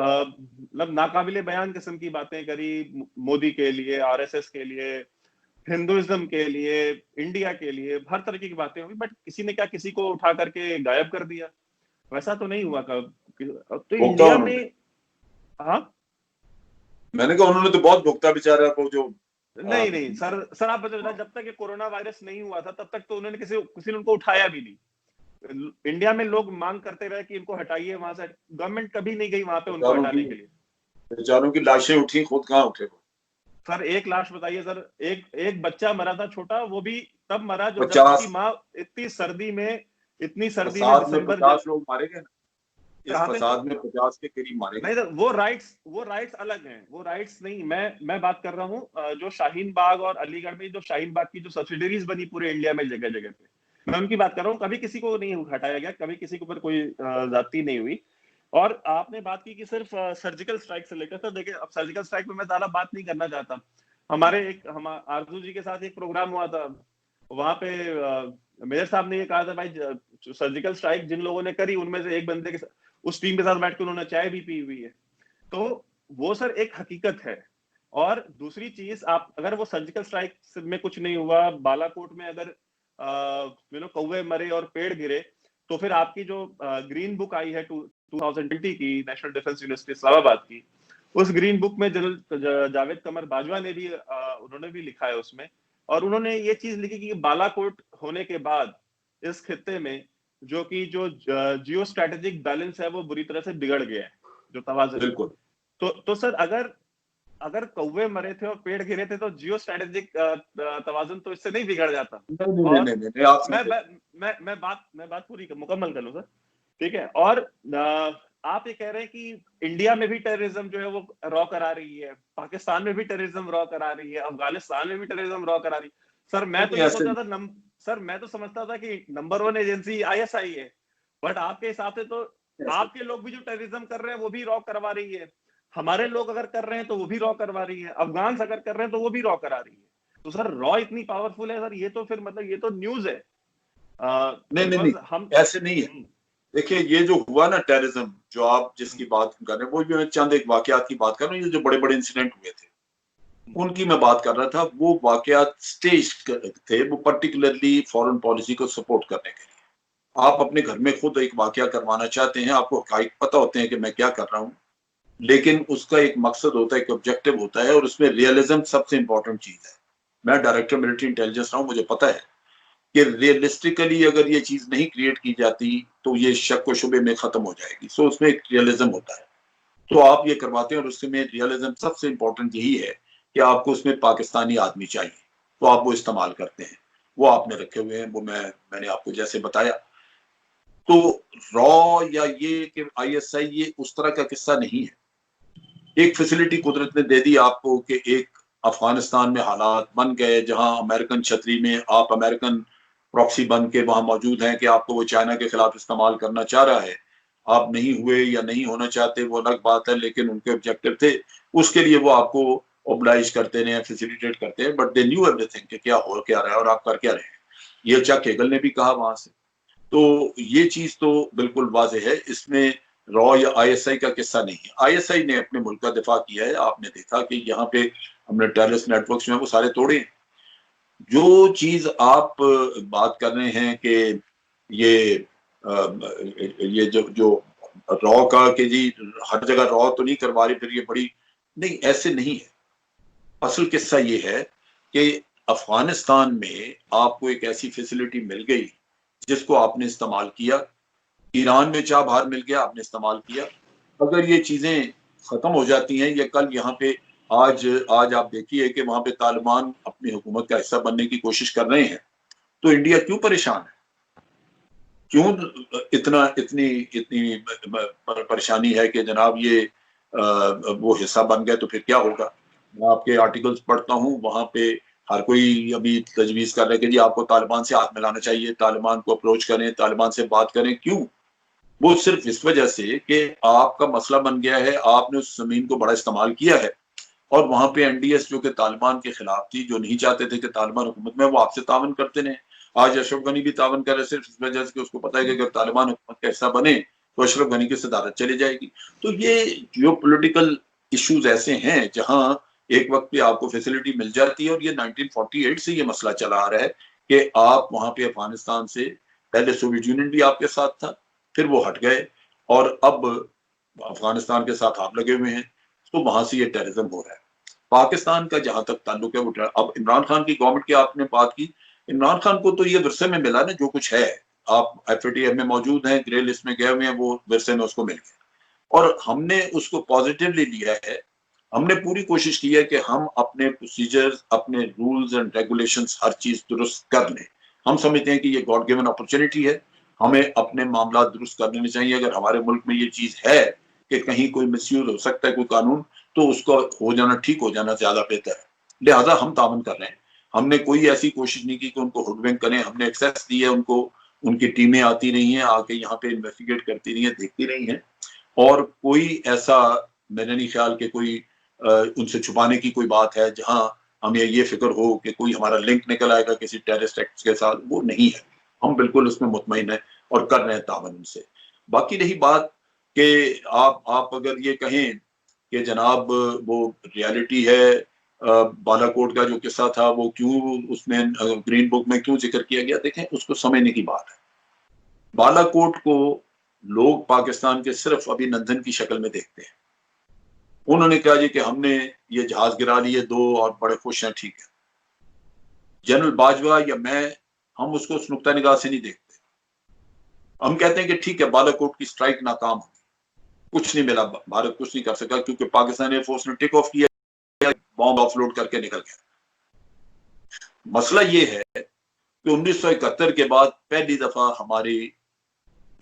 नाकाबिले बयान किस्म की बातें करी मोदी के लिए, आरएसएस के लिए, हिंदुइज्म के लिए, इंडिया के लिए, हर तरह की बातें हुई, बट किसी ने क्या किसी को उठा करके गायब कर दिया? वैसा तो नहीं हुआ कब। तो इंडिया में, हाँ मैंने कहा उन्होंने तो बहुत भुगता बेचारा को जो नहीं नहीं सर आप बता, जब तक ये कोरोना वायरस नहीं हुआ था तब तक तो उन्होंने किसी ने उनको उठाया भी नहीं। इंडिया में लोग मांग करते रहे कि इनको हटाइए वहां से, गवर्नमेंट कभी नहीं गई वहां पे उनको हटाने के लिए। बेचारों की लाशें उठी, खुद कहाँ उठे वो। सर एक लाश बताइए सर, एक बच्चा मरा था छोटा, वो भी तब मरा जब 50 उसकी माँ इतनी सर्दी में फसाद में दिसंबर 50 लोग मारे गए ना, इस कहाँ पे? फसाद में 50 के करीब मारे गए। नहीं सर, वो राइट्स अलग हैं, वो राइट्स नहीं, मैं बात कर रहा हूँ जो शाहीन बाग और अलीगढ़ में जो शाहीन बाग की जो सब्सिडरीज बनी पूरे इंडिया में जगह जगह पे, मैं उनकी बात कर रहा हूँ। कभी किसी को नहीं हटाया गया, कभी किसी के ऊपर कोई ज्यादती नहीं हुई। और आपने बात की कि सिर्फ सर्जिकल स्ट्राइक से लेकर, सर देखिए अब सर्जिकल स्ट्राइक पे मैं ज्यादा बात नहीं करना चाहता। हम आरजू जी के साथ एक प्रोग्राम हुआ था, वहां पे मेयर साहब ने ये कहा था, भाई सर्जिकल स्ट्राइक जिन लोगों ने करी उनमें से एक बंदे के उस टीम के साथ बैठ के उन्होंने चाय भी पी हुई है। तो वो सर एक हकीकत है। और दूसरी चीज, आप अगर वो सर्जिकल स्ट्राइक में कुछ नहीं हुआ, बालाकोट में अगर कौवे मरे और पेड़ गिरे, तो फिर आपकी जो ग्रीन बुक आई है 2020 की, नेशनल डिफेंस यूनिवर्सिटी इस्लामाबाद की, उस ग्रीन बुक में जनरल जावेद कमर बाजवा ने भी उन्होंने भी लिखा है उसमें, और उन्होंने ये चीज लिखी कि बालाकोट होने के बाद इस खित्ते में जो जियो स्ट्रेटेजिक बैलेंस है वो बुरी तरह से बिगड़ गया है, जो तवाज़ुन। बिल्कुल। तो सर अगर कौवे मरे थे और पेड़ गिरे थे तो जियो स्ट्रेटेजिक तवाज़ुन तो इससे नहीं बिगड़ जाता। नहीं, आप मैं बात पूरी मुकम्मल कर लूं सर, ठीक है। और आप ये कह रहे हैं कि इंडिया में भी टेररिज्म जो है वो रॉ करा रही है, पाकिस्तान में भी टेररिज्म रॉ करा रही है, अफगानिस्तान में भी टेररिज्म रॉ करा रही है। सर मैं तो ये सोचता था सर मैं तो समझता था कि नंबर 1 एजेंसी आईएसआई है, बट आपके हिसाब से तो आपके लोग भी जो टेररिज्म कर रहे हैं वो भी रॉ करवा रही है, हमारे लोग अगर कर रहे हैं तो वो भी रॉ करवा रही है, अफगान अगर कर रहे हैं तो वो भी रॉ करा रही है। तो सर रॉ इतनी पावरफुल है सर, ये तो फिर मतलब ये तो न्यूज है। नहीं, हम ऐसे नहीं है। देखिए ये जो हुआ ना टेररिज्म, जो आप जिसकी बात कर रहे हैं, वो भी मैं चंद एक वाकयात की बात कर रहा हूँ। ये जो बड़े बड़े इंसिडेंट हुए थे उनकी मैं बात कर रहा था। वो वाकयात स्टेज थे, वो पर्टिकुलरली फॉरेन पॉलिसी को सपोर्ट करने के लिए। आप अपने घर में खुद एक वाकया करवाना चाहते हैं, आपको हकाइक पता होते हैं कि मैं क्या कर रहा हूँ, लेकिन उसका एक मकसद होता है, एक ऑब्जेक्टिव होता है, और उसमें रियलिज्म सबसे इंपॉर्टेंट चीज है। मैं डायरेक्टर मिलिट्री इंटेलिजेंस रहा हूँ, मुझे पता है कि रियलिस्टिकली अगर ये चीज नहीं क्रिएट की जाती तो ये शक व शुबे में खत्म हो जाएगी। सो उसमें एक रियलिज्म होता है, तो आप ये करवाते हैं, और उसमें रियलिज्म सबसे इंपॉर्टेंट यही है कि आपको उसमें पाकिस्तानी आदमी चाहिए, तो आप वो इस्तेमाल करते हैं। वो आपने रखे हुए हैं, वो मैंने आपको जैसे बताया। तो रॉ या ये कि आईएसआई, ये उस तरह का किस्सा नहीं है। एक फैसिलिटी कुदरत ने दे दी आपको कि एक अफगानिस्तान में हालात बन गए जहां अमेरिकन छतरी में आप अमेरिकन प्रॉक्सी बन के वहां मौजूद हैं कि आपको वो चाइना के खिलाफ इस्तेमाल करना चाह रहा है। आप नहीं हुए या नहीं होना चाहते वो अलग बात है, लेकिन उनके ऑब्जेक्टिव थे, उसके लिए वो आपको ओब्लाइज करते हैं, फैसिलिटेट करते हैं। बट दे न्यू एवरीथिंग कि क्या हो क्या रहा है और आप कर क्या रहे हैं। ये चक हेगल ने भी कहा वहां से। तो ये चीज तो बिल्कुल वाजे है, इसमें रॉ या आईएसआई का किस्सा नहीं है। आईएसआई ने अपने मुल्क का दिफा किया है। आपने देखा कि यहाँ पे हमने टेररिस्ट नेटवर्क्स में वो सारे तोड़े। जो चीज आप बात कर रहे हैं कि ये जो रॉ का कि जी हर जगह रॉ तो नहीं करवा रही, फिर ये बड़ी नहीं, ऐसे नहीं है। असल किस्सा ये है कि अफगानिस्तान में आपको एक ऐसी फैसिलिटी मिल गई जिसको आपने इस्तेमाल किया। ईरान में चाह बाहर मिल गया, आपने इस्तेमाल किया। अगर ये चीजें खत्म हो जाती हैं, या कल यहाँ पे आज आप देखिए कि वहां पे तालिबान अपनी हुकूमत का हिस्सा बनने की कोशिश कर रहे हैं, तो इंडिया क्यों परेशान है? क्यों इतनी इतनी परेशानी है कि जनाब ये वो हिस्सा बन गए तो फिर क्या होगा? मैं आपके आर्टिकल्स पढ़ता हूँ, वहां पे हर कोई अभी तजवीज कर रहा है कि जी आपको तालिबान से हाथ मिलाना चाहिए, तालिबान को अप्रोच करें, तालिबान से बात करें। क्यों? वो सिर्फ इस वजह से कि आपका मसला बन गया है, आपने उस जमीन को बड़ा इस्तेमाल किया है और वहां पे एनडीएस जो कि तालिबान के खिलाफ थी, जो नहीं चाहते थे कि तालिबान हुकूमत में, वो आपसे तावन करते रहे। आज अशरफ गनी भी तावन कर रहे सिर्फ इस वजह से कि उसको पता है कि अगर तालिबान हुकूमत का हिस्सा बने तो अशरफ गनी की सदारत चली जाएगी। तो ये जियो पोलिटिकल इश्यूज ऐसे हैं जहां एक वक्त पे आपको फैसिलिटी मिल जाती है, और ये 1948 से ये मसला चला आ रहा है कि आप वहां पे अफगानिस्तान से, पहले सोवियत यूनियन भी आपके साथ था, फिर वो हट गए और अब अफगानिस्तान के साथ आप लगे हुए हैं, तो वहां से ये टेररिज्म हो रहा है। पाकिस्तान का जहां तक ताल्लुक है वो, अब इमरान खान की गवर्नमेंट की आपने बात की, इमरान खान को तो ये विरसे में मिला ना जो कुछ है। आप FATF में मौजूद हैं, ग्रे लिस्ट में गए हुए हैं, वो विरसे में उसको मिल गया और हमने उसको पॉजिटिवली लिया है। हमने पूरी कोशिश की है कि हम अपने प्रोसीजर्स, अपने रूल्स एंड रेगुलेशंस, हर चीज दुरुस्त कर लें। हम समझते हैं कि ये गॉड गिवन अपॉर्चुनिटी है, हमें अपने मामला दुरुस्त कर लेने चाहिए। अगर हमारे मुल्क में ये चीज है कि कहीं कोई मिसयूज हो सकता है कोई कानून, तो उसको हो जाना, ठीक हो जाना ज्यादा बेहतर है। लिहाजा हम तावन कर रहे हैं। हमने कोई ऐसी कोशिश नहीं की कि उनको हुडविंक करें। हमने एक्सेस दी है उनको, उनकी टीमें आती रही हैं, आके यहाँ पे इन्वेस्टिगेट करती रही हैं, देखती रही हैं, और कोई ऐसा मैंने नहीं ख्याल कि कोई उनसे छुपाने की कोई बात है जहां हमें ये फिक्र हो कि कोई हमारा लिंक निकल आएगा किसी टेररिस्ट एक्ट के साथ, वो नहीं है। हम बिल्कुल उसमें मुतमईन है और कर रहे हैं तावन उनसे। बाकी रही बात कि आप अगर ये कहें कि जनाब वो रियलिटी है, बालाकोट का जो किस्सा था वो क्यों उसमें ग्रीन बुक में क्यों जिक्र किया गया, देखें उसको समझने की बात है। बालाकोट को लोग पाकिस्तान के सिर्फ अभिनंदन की शक्ल में देखते हैं। उन्होंने कहा जी कि हमने ये जहाज गिरा लिए 2 और बड़े खुश हैं, ठीक है। जनरल बाजवा या मैं, हम उसको उस नुक्ता निगाह से नहीं देखते। हम कहते हैं कि ठीक है, बालाकोट की स्ट्राइक नाकाम हो, कुछ नहीं मिला, भारत कुछ नहीं कर सका क्योंकि पाकिस्तान एयरफोर्स ने टेक ऑफ किया, बॉम्ब ऑफलोड करके निकल गया। मसला ये है कि 1971 के बाद पहली दफा हमारी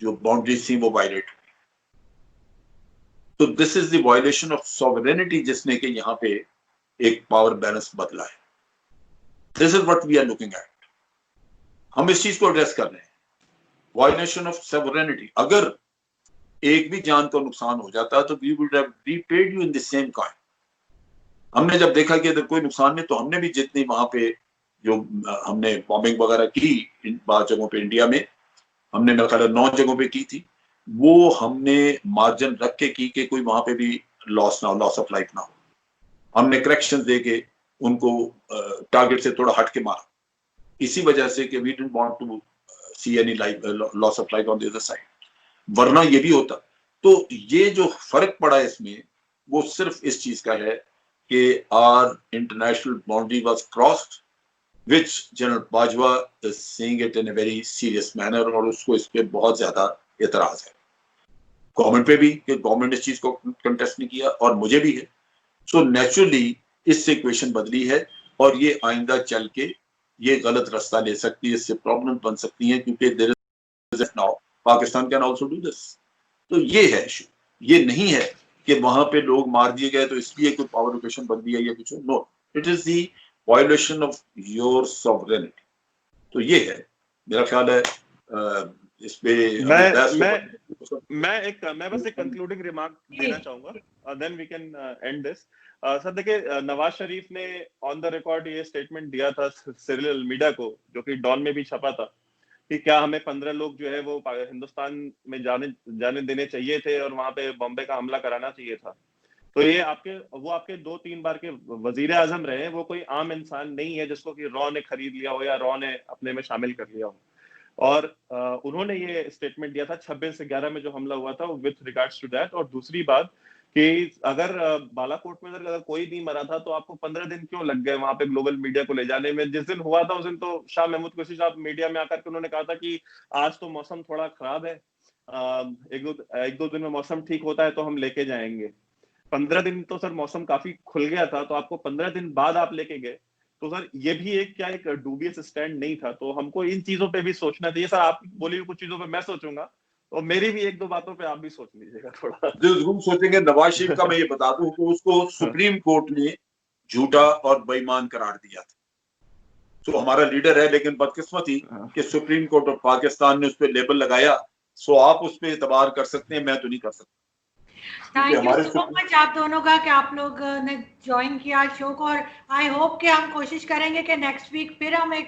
जो बाउंड्रीज थी वो वायलेट हुई। तो this is the violation of sovereignty, जिसने कि यहाँ पे एक पावर बैलेंस बदला है। This is what we are looking at. हम इस चीज को एड्रेस कर रहे हैं, वायलेशन ऑफ सॉवरेनिटी। अगर एक भी जान को नुकसान हो जाता है तो we would have repaid you in the same kind. हमने जब देखा कि अगर कोई नुकसान नहीं, तो हमने भी जितनी वहां पे जो हमने बॉम्बिंग वगैरह की इन 5 जगहों पे इंडिया में, हमने मेरा ख्याल 9 जगहों पे की थी, वो हमने मार्जिन रख के की कि कोई वहां पे भी लॉस ना हो, लॉस ऑफ लाइफ ना हो। हमने करेक्शन दे के उनको टारगेट से थोड़ा हट के मारा, इसी वजह से कि we didn't want to see any life loss of life on the other side, वरना ये भी होता। तो ये जो फर्क पड़ा इसमें वो सिर्फ इस चीज का है कि our international boundary was crossed, which general Bajwa is seeing it in a very serious manner, और उसको इस पे बहुत ज्यादा एतराज है गवर्नमेंट पे भी कि गवर्नमेंट इस चीज को कंटेस्ट नहीं किया, और मुझे भी है। सो नेचुरली इससे इक्वेशन बदली है और ये आइंदा चल के ये गलत रास्ता ले सकती है, इससे प्रॉब्लम बन सकती है, क्योंकि there is now Pakistan can also do this. तो ये है इशू, ये नहीं है कि वहां पे लोग मार दिए गए तो इसलिए कोई पावर इक्वेशन बन गई है या कुछ। No, it is the violation of your sovereignty. तो ये है मेरा ख्याल है। इस पे मैं बस एक कंक्लूडिंग रिमार्क देना चाहूंगा, then we can end this. Sir देखिए, नवाज शरीफ ने ऑन द रिकॉर्ड ये स्टेटमेंट दिया था सिरिल अलमीडा को, जो कि डॉन में भी छपा था, कि क्या हमें 15 लोग जो है वो हिंदुस्तान में जाने देने चाहिए थे और वहां पे बॉम्बे का हमला कराना चाहिए था। तो ये आपके 2-3 बार के वजीर आजम रहे, वो कोई आम इंसान नहीं है जिसको कि रॉ ने खरीद लिया हो या रॉ ने अपने में शामिल कर लिया हो। और उन्होंने ये स्टेटमेंट दिया था 26/11 में जो हमला हुआ था, विथ रिगार्ड्स टू दैट। और दूसरी बात कि अगर बालाकोट में अगर कोई नहीं मरा था तो आपको 15 दिन क्यों लग गए वहां पे ग्लोबल मीडिया को ले जाने में? जिस दिन हुआ था उस दिन तो शाह महमूद कुरैशी साहब मीडिया में आकर के उन्होंने कहा था कि आज तो मौसम थोड़ा खराब है, एक दो दिन में मौसम ठीक होता है तो हम लेके जाएंगे। 15 दिन तो सर मौसम काफी खुल गया था, तो आपको 15 दिन बाद आप लेके गए, तो सर ये भी एक डूबियस स्टैंड नहीं था? तो हमको इन चीजों पे भी सोचना चाहिए। सर आप बोली हुई कुछ चीजों पे मैं सोचूंगा, और मेरी भी 1-2 बातों पे आप भी सोच लीजिएगा थोड़ा। जरूर सोचेंगे। नवाज शरीफ का मैं ये बता दूं कि उसको सुप्रीम कोर्ट ने झूठा और बेईमान करार दिया था। सो हमारा लीडर है, लेकिन बदकिस्मती कि सुप्रीम कोर्ट ऑफ पाकिस्तान ने उस पर लेबल लगाया। सो आप उस पर एतबार कर सकते हैं, मैं तो नहीं कर सकता। थैंक यू सो मच आप दोनों का कि आप लोग ने ज्वाइन किया शो को, और आई होप कि हम कोशिश करेंगे कि नेक्स्ट वीक फिर हम एक